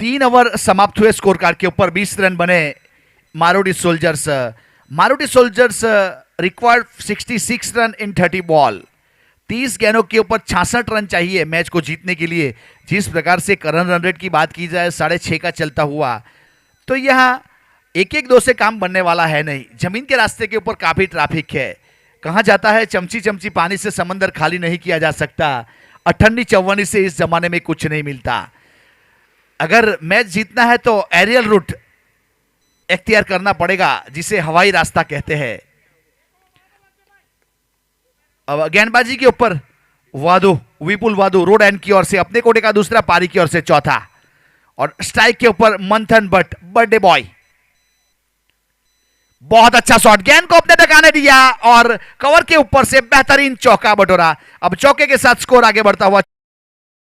तीन ओवर समाप्त हुए, स्कोर कार्ड के ऊपर 20 रन बने Maruti soldiers. Maruti soldiers required 66 run in 30 ball. 30 गेंदों के ऊपर 66 रन चाहिए मैच को जीतने के लिए। जिस प्रकार से करंट रन रेट की बात की जाए 6.5 का चलता हुआ, तो यह 1-1-2 से काम बनने वाला है नहीं। जमीन के रास्ते के ऊपर काफी ट्रैफिक है। कहा जाता है चमची चमची पानी से समंदर खाली नहीं किया जा सकता, अठन्नी चौवनी से इस जमाने में कुछ नहीं मिलता। अगर मैच जीतना है तो एरियल रूट इख्तियार करना पड़ेगा, जिसे हवाई रास्ता कहते हैं। अब गेंदबाजी के ऊपर वादू, विपुल वादू रोड एंड की ओर से अपने कोटे का दूसरा, पारी की ओर से चौथा, और स्ट्राइक के ऊपर मंथन भट्ट बर्थडे बॉय। बहुत अच्छा शॉट, गेंद को अपने तक आने दिया और कवर के ऊपर से बेहतरीन चौका बटोरा। अब चौके के साथ स्कोर आगे बढ़ता हुआ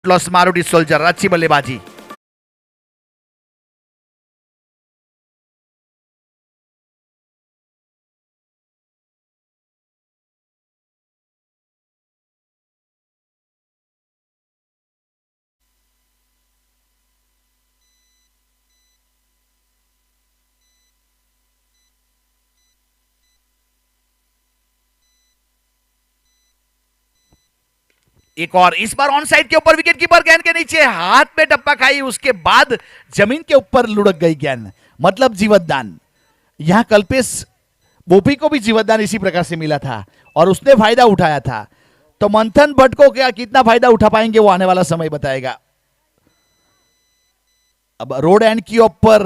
लॉस मारुति सोल्जर। अच्छी बल्लेबाजी। एक और इस बार ऑन साइड के ऊपर विकेट कीपर गेंद के नीचे हाथ में टप्पा खाई, उसके बाद जमीन के ऊपर लुढ़क गई गेंद, मतलब जीवतदान। यहां कल्पेश बोपी को भी जीवतदान इसी प्रकार से मिला था और उसने फायदा उठाया था। तो मंथन भट्ट को क्या कितना फायदा उठा पाएंगे वो आने वाला समय बताएगा। अब रोड एंड की ऊपर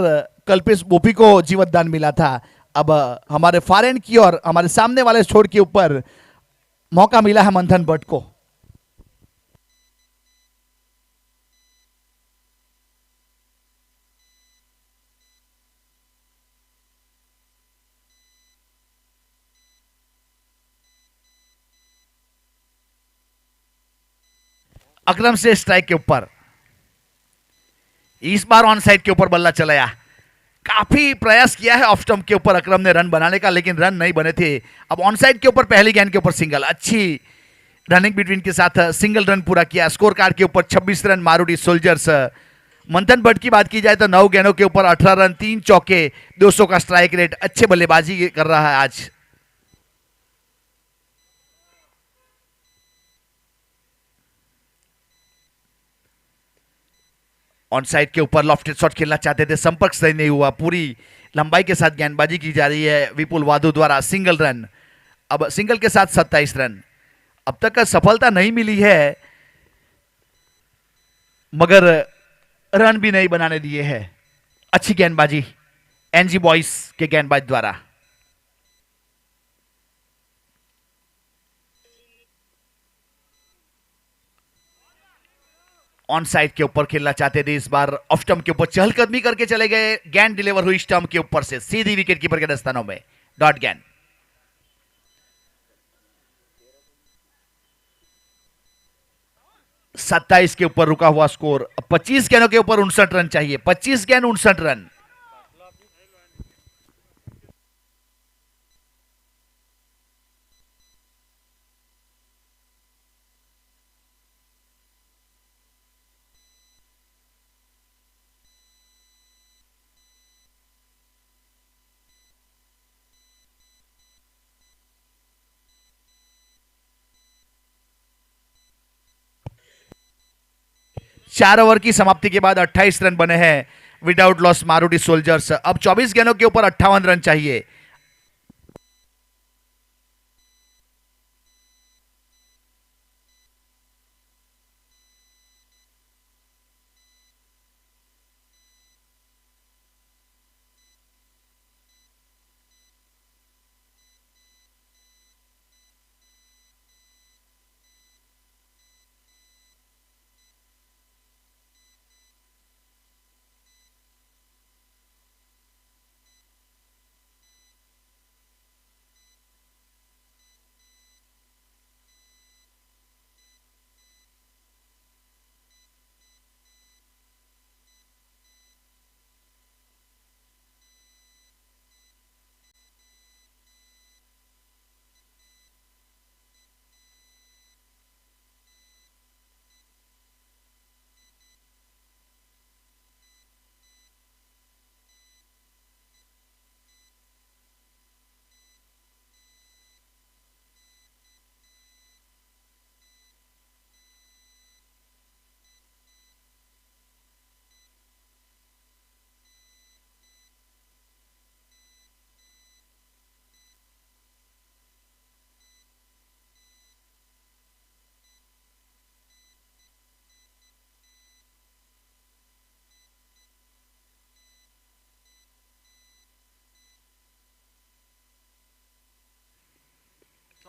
कल्पेश बोपी को जीवतदान मिला था, अब हमारे फार एंड की और हमारे सामने वाले छोर के ऊपर मौका मिला है मंथन भट्ट को। अकरम से स्ट्राइक के ऊपर, इस बार ऑन साइड के ऊपर बल्ला चलाया। काफी प्रयास किया है ऑफ स्टंप के ऊपर अकरम ने रन बनाने का, लेकिन रन नहीं बने थे। अब ऑन साइड के ऊपर पहली गेंद के ऊपर सिंगल, अच्छी रनिंग बिटवीन के साथ सिंगल रन पूरा किया। स्कोर कार्ड के ऊपर 26 रन मारुति सोल्जर्स। मंथन भट्ट की बात की जाए तो 9 गेंदों के ऊपर 18 रन, 3 चौके, 200 का स्ट्राइक रेट, अच्छे बल्लेबाजी कर रहा है आज। ऑन साइड के ऊपर लॉफ्टेड शॉट खेलना चाहते थे, संपर्क सही नहीं हुआ, पूरी लंबाई के साथ गेंदबाजी की जा रही है विपुल वाधु द्वारा। सिंगल रन, अब सिंगल के साथ 27 रन। अब तक सफलता नहीं मिली है, मगर रन भी नहीं बनाने दिए हैं। अच्छी गेंदबाजी एनजी बॉयज के गेंदबाज द्वारा। ऑन साइड के ऊपर खेलना चाहते थे, इस बार ऑफ स्टंप के ऊपर चहलकदमी करके चले गए। गेंद डिलीवर हुई स्टंप के ऊपर से सीधी विकेट कीपर के दस्तानों में, डॉट गेंद। सत्ताईस के ऊपर रुका हुआ स्कोर। 25 गेंदों के ऊपर 59 रन चाहिए, 25 गेंद 59 रन। चार ओवर की समाप्ति के बाद 28 रन बने हैं विदाउट लॉस मारुति सोल्जर्स। अब 24 गेंदों के ऊपर 58 रन चाहिए।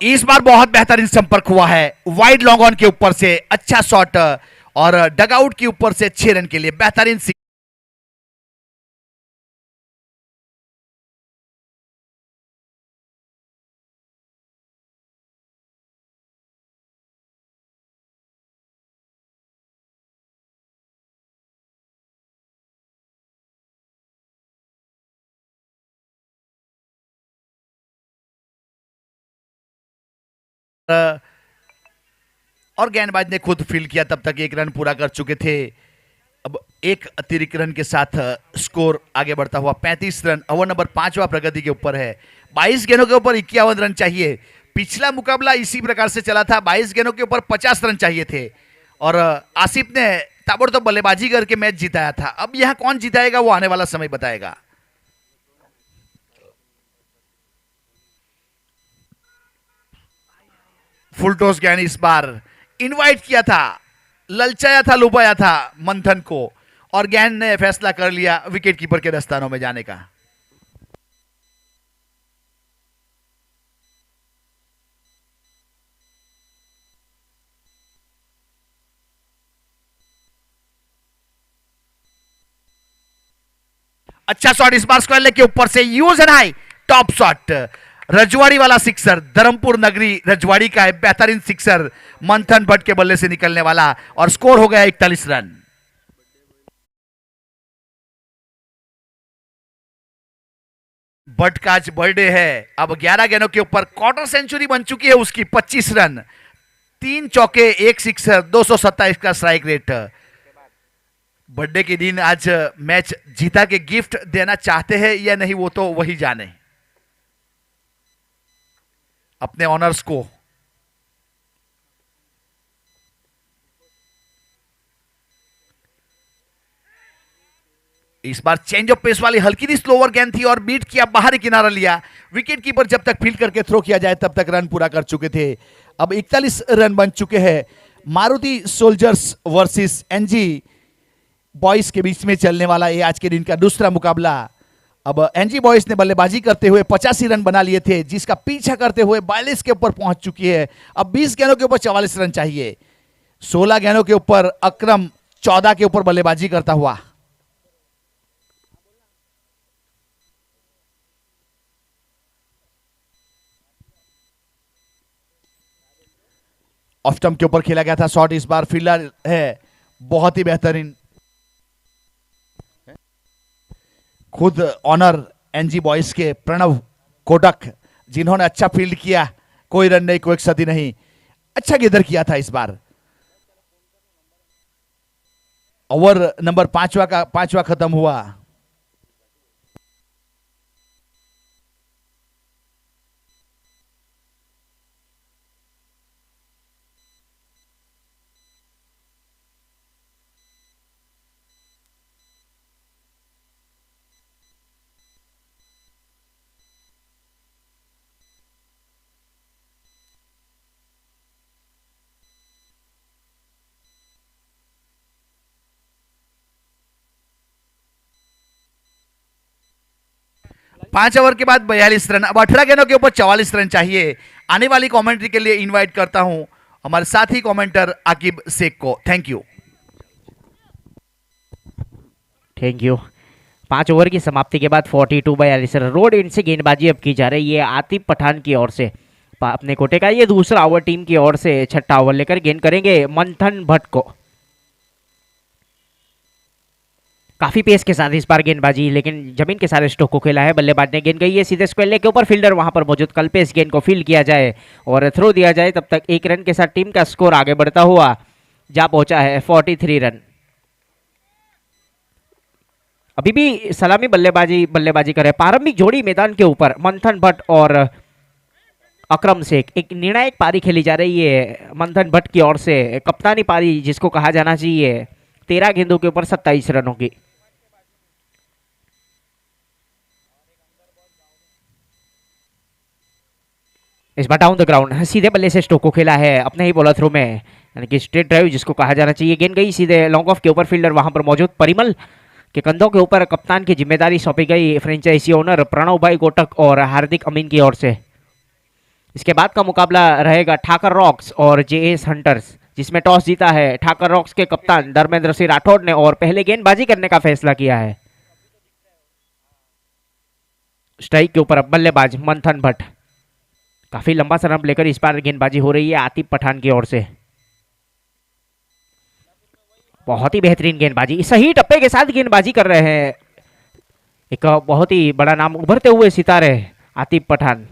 इस बार बहुत बेहतरीन संपर्क हुआ है वाइड लॉन्ग ऑन के ऊपर से, अच्छा शॉट और डगआउट के ऊपर से 6 रन के लिए बेहतरीन। और गेंदबाज ने खुद फील्ड किया, तब तक 1 रन पूरा कर चुके थे। अब एक अतिरिक्त रन के साथ स्कोर आगे बढ़ता हुआ 35 रन। ओवर नंबर 5वां प्रगति के ऊपर है। 22 गेंदों के ऊपर 51 रन चाहिए। पिछला मुकाबला इसी प्रकार से चला था, 22 गेंदों के ऊपर 50 रन चाहिए थे और आसिफ ने ताबड़तोड़ बल्लेबाजी करके मैच जिताया था। अब यहां कौन जिताएगा वो आने वाला समय बताएगा। फुल टॉस गेंद इस बार इनवाइट किया था, ललचाया था, लुभाया था मंथन को और गेंद ने फैसला कर लिया विकेट कीपर के दस्तानों में जाने का। अच्छा शॉट इस बार स्क्वायर लेग के ऊपर से, use and high top shot, Rajwadi वाला सिक्सर, धर्मपुर नगरी रजवाड़ी का है बेहतरीन सिक्सर मंथन भट्ट के बल्ले से निकलने वाला और स्कोर हो गया 41 रन। भट्ट का आज बर्थडे है। अब 11 गेंदों के ऊपर क्वार्टर सेंचुरी बन चुकी है उसकी, 25 रन, 3 चौके, 1 सिक्सर, 227 का स्ट्राइक रेट। बर्थडे के दिन आज मैच जीता के गिफ्ट देना चाहते हैं या नहीं वो तो वही जाने अपने ऑनर्स को। इस बार चेंज ऑफ पेस वाली हल्की सी स्लोवर गेंद थी और बीट किया, बाहरी किनारा लिया। विकेट कीपर जब तक फील्ड करके थ्रो किया जाए तब तक रन पूरा कर चुके थे। अब 41 रन बन चुके हैं। Maruti soldiers versus NG boys के बीच में चलने वाला ये आज के दिन का दूसरा मुकाबला। अब एनजी बॉयज ने बल्लेबाजी करते हुए 85 रन बना लिए थे, जिसका पीछा करते हुए 42 के ऊपर पहुंच चुकी है। अब 20 गेंदों के ऊपर 44 रन चाहिए। 16 गेंदों के ऊपर अकरम 14 के ऊपर बल्लेबाजी करता हुआ। ऑफ स्टंप के ऊपर खेला गया था शॉट, इस बार फील्डर है बहुत ही बेहतरीन, खुद ऑनर एनजी बॉयज के प्रणव कोटक, जिन्होंने अच्छा फील्ड किया, कोई रन नहीं, कोई क्षति नहीं, अच्छा गेंदर किया था इस बार। ओवर नंबर 5वां खत्म हुआ। पांच ओवर के बाद 42 रन। अब 18 गेंदों के ऊपर 44 रन चाहिए। आने वाली कमेंट्री के लिए इनवाइट करता हूं हमारे साथी कमेंटर आकिब शेख को। Thank you. Thank you. 5 over की समाप्ति के बाद 42-42 रन रोड एंड से गेंदबाजी अब की जा रही है आतिफ पठान की ओर से। अपने कोटे का ये दूसरा ओवर टीम की ओर से छठा ओवर लेकर गेंद करेंगे मंथन भट्ट को। काफी पेस के साथ इस बार गेंदबाजी, लेकिन जमीन के सारे स्ट्रोक को खेला है। बल्लेबाज ने गेंद गई है सीधे स्क्वायर लेग के ऊपर, फील्डर वहां पर मौजूद, कल्पेश गेंद को फील्ड किया जाए और थ्रो दिया जाए। तब तक 1 रन के साथ टीम का स्कोर आगे बढ़ता हुआ जा पहुंचा है 43 रन। अभी भी सलामी बल्लेबाजी करे प्रारंभिक जोड़ी मैदान के ऊपर मंथन भट्ट और अकरम शेख। एक निर्णायक पारी खेली जा रही है मंथन भट्ट की ओर से, कप्तानी पारी जिसको कहा जाना चाहिए, 13 गेंदों के ऊपर 27 रनों की। इस बार डाउन द ग्राउंड सीधे बल्ले से स्टोक को खेला है अपने ही बॉलर थ्रो में, यानी कि स्ट्रेट ड्राइव जिसको कहा जाना चाहिए। गेंद गई सीधे लॉन्ग ऑफ के ऊपर, फील्डर वहां पर मौजूद, परिमल के कंधों के ऊपर कप्तान की जिम्मेदारी सौंपी गई फ्रेंचाइजी ओनर प्रणव भाई कोटक और हार्दिक अमीन की ओर से। इसके बाद का मुकाबला रहेगा ठाकर रॉक्स और जेएस हंटर्स, जिसमें टॉस जीता है ठाकर रॉक्स के कप्तान धर्मेंद्र सिंह राठौड़ ने और पहले गेंदबाजी करने का फैसला किया है। स्ट्राइक के ऊपर अब बल्लेबाज मंथन भट्ट, काफी लंबा सरम लेकर इस बार गेंदबाजी हो रही है आतिफ पठान की ओर से। बहुत ही बेहतरीन गेंदबाजी, सही टप्पे के साथ गेंदबाजी कर रहे हैं एक बहुत ही बड़ा नाम, उभरते हुए सितारे आतिफ पठान।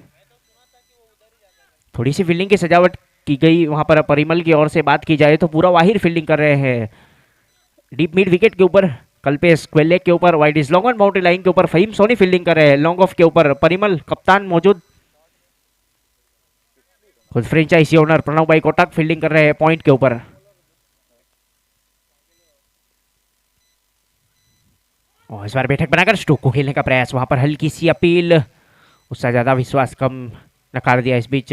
थोड़ी सी फील्डिंग की सजावट की गई वहां पर परिमल की ओर से बात की जाए तो पूरा वाहिर फील्डिंग कर रहे हैं। डीप मिड विकेट के ऊपर कल्पेश, स्क्वायर लेग के ऊपर wide is long on boundary line के ऊपर फहीम सोनी फील्डिंग कर रहे हैं। लॉन्ग ऑफ के ऊपर परिमल कप्तान मौजूद, खुद फ्रेंचाइजी ओनर प्रणव भाई कोटक फील्डिंग कर रहे हैं पॉइंट के ऊपर। और इस बार बैठक बनाकर स्ट्रोक को खेलने का प्रयास, वहां पर हल्की सी अपील, उससे ज्यादा विश्वास कम नकार दिया। इस बीच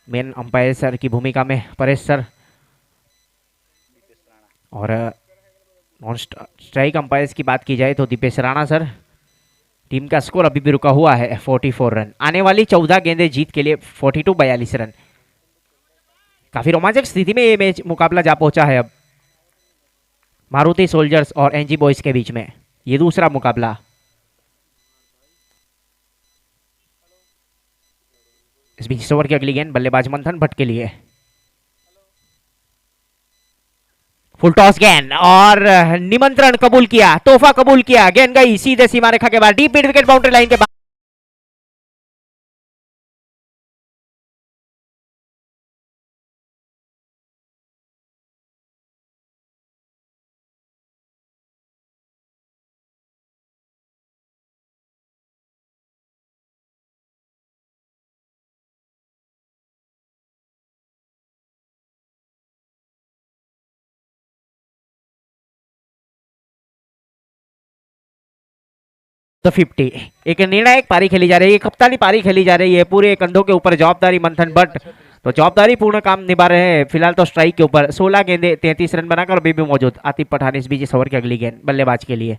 मेन अंपायर सर की भूमिका में परेश सर और नॉन स्ट्राइक अंपायर्स की बात की जाए तो दीपेश राणा सर। टीम का स्कोर अभी भी रुका हुआ है 44 रन। आने वाली 14 गेंदें जीत के लिए 42 रन। काफी रोमांचक स्थिति में ये मैच मुकाबला जा पहुंचा है अब मारुति सोल्जर्स और एनजी बॉयज के बीच में। ये दूसरा मुकाबला। इस बीच इस ओवर की अगली गेंद बल्लेबाज मंथन भट्ट के लिए। फुल टॉस गेंद और निमंत्रण कबूल किया, तोहफा कबूल किया। गेंद गई सीधे सीमा रेखा के बाद deep mid wicket boundary line के बाद। तो 50 एक निर्णायक पारी खेली जा रही है, कप्तानी पारी खेली जा रही है। पूरे कंधों के ऊपर जवाबदारी मंथन भट्ट तो जवाबदारी पूर्ण काम निभा रहे हैं। फिलहाल तो स्ट्राइक के ऊपर 16 गेंदे 33 रन बनाकर अभी भी मौजूद आतिफ पठान। इस बीच इस ओवर की अगली गेंद बल्लेबाज के लिए।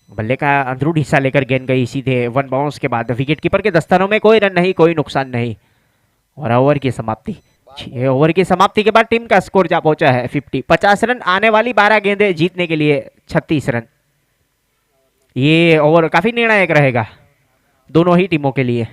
बल्ले का अंदरूनी हिस्सा लेकर गेंद गई सीधे वन बाउंस के बाद विकेट कीपर के दस्तानों में कोई रन नहीं, कोई नुकसान नहीं। और ओवर की समाप्ति, 6 ओवर की समाप्ति के बाद टीम का स्कोर जा पहुंचा है 50 रन। आने वाली 12 गेंदें जीतने के लिए 36 रन। ये ओवर काफी निर्णायक रहेगा दोनों ही टीमों के लिए।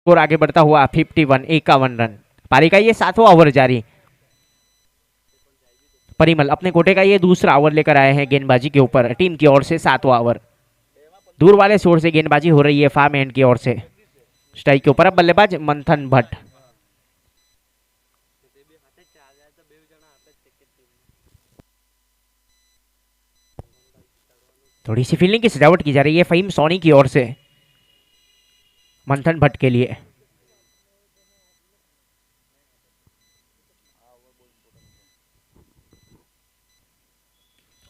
स्कोर आगे बढ़ता हुआ 51 रन। पारी का ये 7वां ओवर जारी। परिमल अपने कोटे का ये दूसरा ओवर लेकर आए हैं गेंदबाजी के ऊपर। टीम की ओर से 7वां ओवर। दूर वाले शोर से गेंदबाजी हो रही है फार्म एंड की ओर से। स्ट्राइक के ऊपर अब बल्लेबाज मंथन भट्ट। थोड़ी सी फील्डिंग की सजावट की जा रही है फहीम सोनी की ओर से मंथन भट्ट के लिए।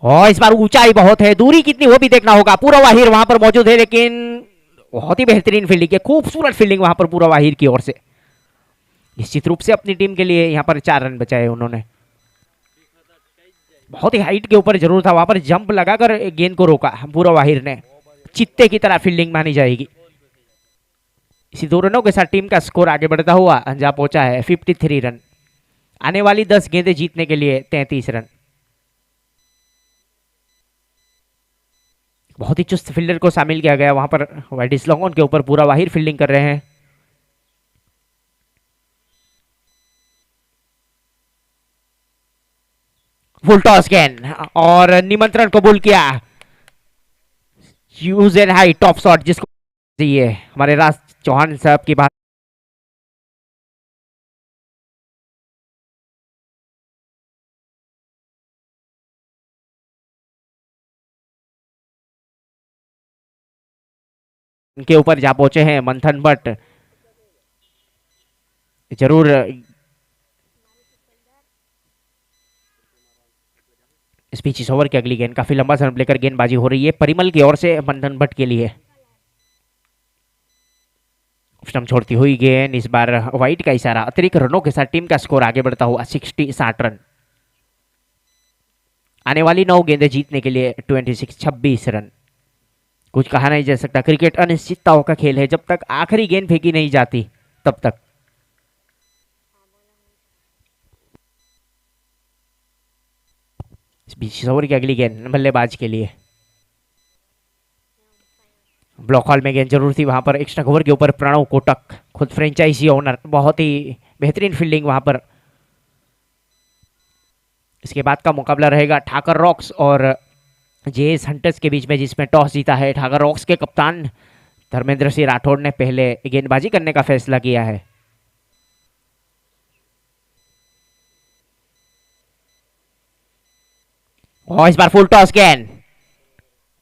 और इस बार ऊंचाई बहुत है, दूरी कितनी वो भी देखना होगा। पूरा वाहिर वहां पर मौजूद है, लेकिन बहुत ही बेहतरीन फील्डिंग है, खूबसूरत फील्डिंग वहां पर पूरा वाहिर की ओर से। निश्चित रूप से अपनी टीम के लिए यहां पर 4 रन बचाए उन्होंने। बहुत ही हाइट के ऊपर जरूर था, वहां पर जंप लगाकर गेंद को रोका पूरा वाहिर ने। चित्ते की तरह फील्डिंग मानी जाएगी। इसी 2 रनों के साथ टीम का स्कोर आगे बढ़ता हुआ अंजाम पहुंचा है 53 रन। आने वाली 10 गेंदें जीतने के लिए 33 रन। बहुत ही चुस्त फील्डर को शामिल किया गया वहां पर। वाइडिस लॉन्गॉन के ऊपर पूरा वाहिर फील्डिंग कर रहे हैं। फुल टॉस गेंद और निमंत्रण कबूल किया। Use and high top shot जिसको चाहिए हमारे राज चौहान साहब की बात के ऊपर जा पहुंचे हैं मंथन भट्ट। जरूर इस बीच इस ओवर की अगली गेंद काफी लंबा सर्व लेकर गेंदबाजी हो रही है परिमल की ओर से मंथन भट्ट के लिए। स्टंप छोड़ती हुई गेंद, इस बार वाइट का इशारा, अतिरिक्त रनों के साथ टीम का स्कोर आगे बढ़ता हुआ 60 रन। आने वाली 9 गेंदें जीतने के लिए 26 रन। कुछ कहा नहीं जा सकता, क्रिकेट अनिश्चितताओं का खेल है, जब तक आखिरी गेंद फेंकी नहीं जाती तब तक। इस बीच ओवर की अगली गेंद बल्लेबाज के लिए। ब्लॉक हॉल में गेंद जरूर थी, वहां पर एक्स्ट्रा कवर के ऊपर प्रणव कोटक, खुद फ्रेंचाइजी ओनर, बहुत ही बेहतरीन फील्डिंग वहां पर। इसके बाद का मुकाबला रहेगा ठाकर रॉक्स और जेएस हंटर्स के बीच में, जिसमें टॉस जीता है ठाकर रॉक्स के कप्तान धर्मेंद्र सिंह राठौड़ ने पहले गेंदबाजी करने का फैसला किया है। और इस बार फुल टॉस गेंद,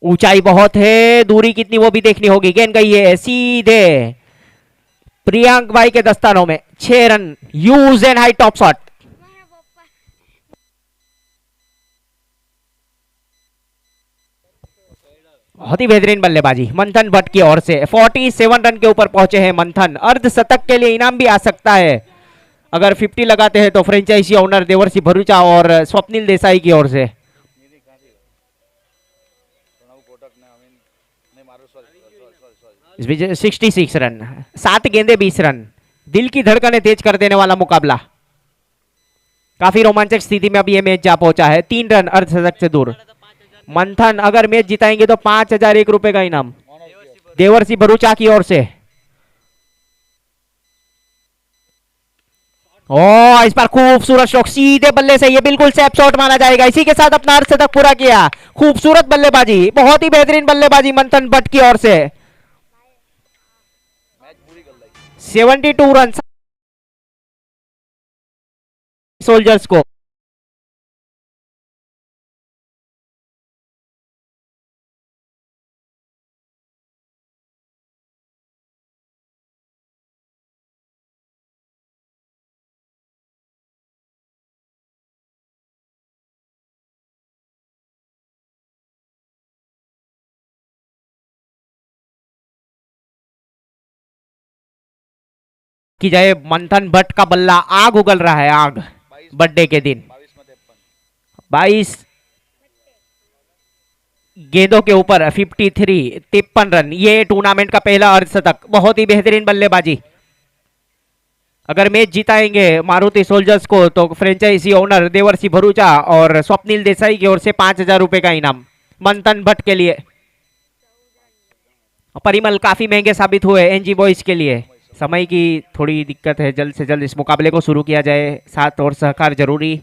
ऊंचाई बहुत है, दूरी कितनी वो भी देखनी होगी। गेंद गई है सीधे प्रियांक भाई के दस्तानों में, 6 run. Use and high top shot. बहुत ही बेहतरीन बल्लेबाजी मंथन भट्ट की ओर से। 47 रन के ऊपर पहुंचे हैं मंथन। अर्धशतक के लिए इनाम भी आ सकता है, अगर 50 लगाते हैं तो फ्रेंचाइजी ओनर देवर्षि भरूचा और स्वप्निल देसाई की ओर से। इस बीच 66 रन, 7 गेंदे 20 रन। दिल की धड़कनें तेज कर देने वाला मुकाबला, काफी रोमांचक स्थिति में अब यह मैच जा पहुंचा है। 3 रन अर्धशतक से दूर। मंथन अगर मैच जिताएंगे तो 5001 रुपए का इनाम देवर्षि भरूचा की ओर से। ओ इस बार खूबसूरत शॉट सीधे बल्ले से, ये बिल्कुल सेफ शॉट माना जाएगा। इसी के साथ अपना अर्धशतक पूरा किया। खूबसूरत बल्लेबाजी, बहुत ही बेहतरीन बल्लेबाजी मंथन भट्ट की ओर से। 72 रन सोल्जर्स को। की जाए मंथन भट्ट का बल्ला, आग उगल रहा है, आग। बर्थडे के दिन 22 गेंदों के ऊपर 53 रन। ये टूर्नामेंट का पहला अर्धशतक, बहुत ही बेहतरीन बल्लेबाजी। अगर मैच जिताएंगे मारुति सोल्जर्स को तो फ्रेंचाइजी ओनर देवर्षि भरूचा और स्वप्निल देसाई की ओर से 5000 रुपए का इनाम मंथन भट्ट के लिए। परिमल काफी महंगे साबित हुए एनजी बॉयज के लिए। समय की थोड़ी दिक्कत है, जल्द से जल्द इस मुकाबले को शुरू किया जाए, साथ और सहकार जरूरी।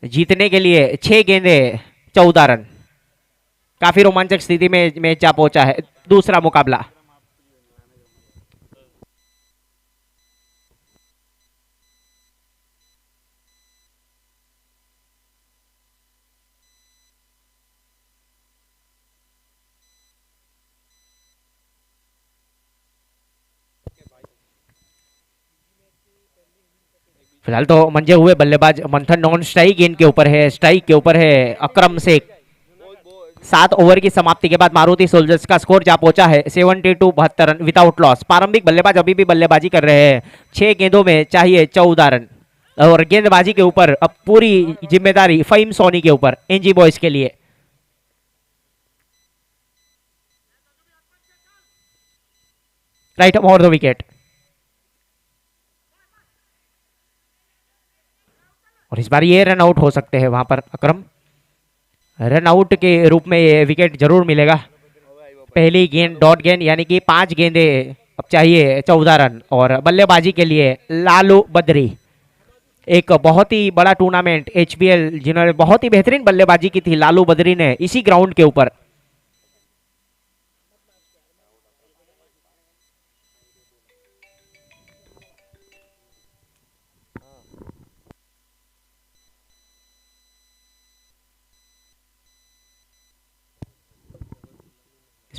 जीतने के लिए 6 गेंदे 14 रन। काफी रोमांचक स्थिति में मैच जा पहुंचा है। दूसरा मुकाबला फिलहाल तो मंजे हुए बल्लेबाज मंथन नॉन स्ट्राइक गेंद के ऊपर है, स्ट्राइक के ऊपर है अकरम शेख। 7 ओवर की समाप्ति के बाद मारुति सोल्जर्स का स्कोर जा पहुंचा है 72 रन विदाउट लॉस। प्रारंभिक बल्लेबाज अभी भी बल्लेबाजी कर रहे हैं। 6 गेंदों में चाहिए 14 रन और गेंदबाजी के ऊपर अब पूरी जिम्मेदारी फहीम सोनी के ऊपर एनजी बॉयज के लिए। Right over the wicket. और इस बार ये रन आउट हो सकते हैं वहां पर अकरम। रन आउट के रूप में ये विकेट जरूर मिलेगा। पहली गेंद डॉट गेंद, यानी कि 5 गेंदे अब चाहिए 14 रन। और बल्लेबाजी के लिए लालू बद्री, एक बहुत ही बड़ा टूर्नामेंट एचबीएल जिन्होंने बहुत ही बेहतरीन बल्लेबाजी की थी लालू बद्री ने इसी ग्राउंड के ऊपर।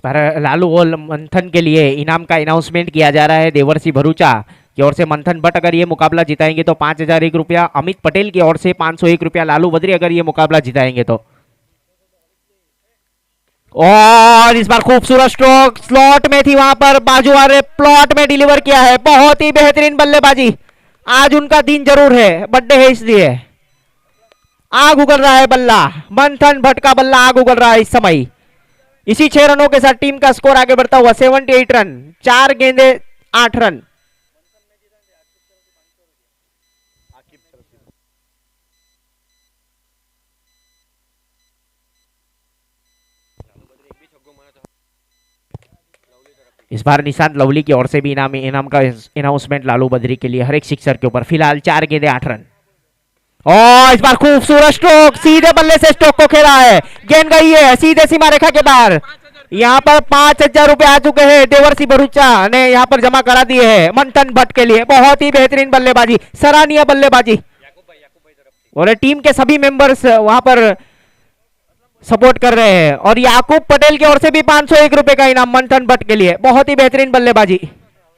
पर लालू और मंथन के लिए इनाम का अनाउंसमेंट किया जा रहा है। देवर्षि भरूचा की ओर से मंथन भट्ट अगर ये मुकाबला जिताएंगे तो 5,001 रुपया, अमित पटेल की ओर से 501 रुपया, लालू बद्री अगर ये मुकाबला जिताएंगे तो। और इस बार खूबसूरत स्ट्रोक स्लॉट में थी, वहां पर बाजू वाले प्लॉट में डिलीवर किया है। बहुत ही बेहतरीन बल्लेबाजी। आज उनका दिन जरूर है, बर्थडे है इसलिए आग उगल रहा है बल्ला। मंथन भट्ट का बल्ला आग उगल रहा है इस समय। इसी 6 रनों के साथ टीम का स्कोर आगे बढ़ता हुआ 78 रन, 4 गेंदे 8 रन। इस बार निशांत लवली की ओर से भी इनाम का अनाउंसमेंट लालू बद्री के लिए हर एक सिक्सर के ऊपर। फिलहाल 4 गेंदे 8 रन। और इस बार खूबसूरत स्ट्रोक, सीधे बल्ले से स्ट्रोक को खेला है, गेंद गई है सीधे सीमा रेखा के बाहर। यहाँ पर 5,000 रुपए आ चुके हैं, देवर्षि भरूचा ने यहाँ पर जमा करा दिए हैं मंथन भट्ट के लिए। बहुत ही बेहतरीन बल्लेबाजी, सराहनीय बल्लेबाजी, और टीम के सभी मेंबर्स वहां पर सपोर्ट कर रहे हैं। और याकूब पटेल की ओर से भी 501 रुपए का इनाम मंथन भट्ट के लिए। बहुत ही बेहतरीन बल्लेबाजी,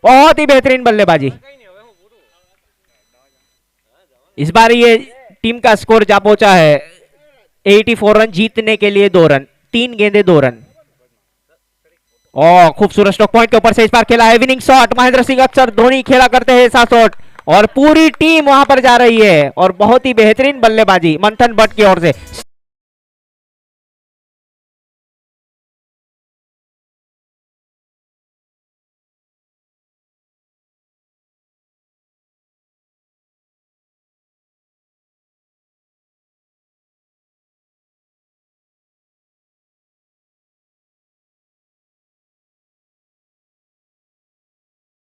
बहुत ही बेहतरीन बल्लेबाजी। इस बार ये टीम का स्कोर जा पहुंचा है 84 रन, जीतने के लिए 2 रन, 3 गेंदे 2 रन। और खूबसूरत स्ट्रोक पॉइंट के ऊपर से इस बार खेला है विनिंग शॉट। महेंद्र सिंह अक्सर धोनी खेला करते हैं ऐसा शॉट, और पूरी टीम वहां पर जा रही है। और बहुत ही बेहतरीन बल्लेबाजी मंथन भट्ट की ओर से।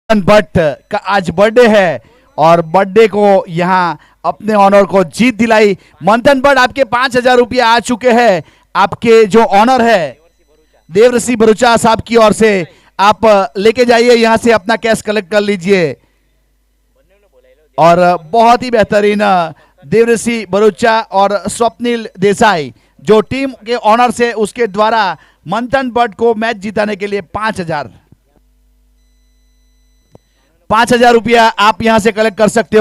भट्ट का आज बर्थडे है और बर्थडे को यहाँ अपने ऑनर को जीत दिलाई। मंथन भट्ट, आपके 5,000 रुपये आ चुके हैं। आपके जो ऑनर है देवर्षि भरूचा साहब की ओर से, आप लेके जाइए यहाँ से, अपना कैश कलेक्ट कर लीजिए। और बहुत ही बेहतरीन देवर्षि भरूचा और स्वप्निल देसाई जो टीम के ऑनर से, उसके द्वारा मंथन भट्ट को मैच जिताने के लिए 5,000 रुपया आप यहां से कलेक्ट कर सकते हो।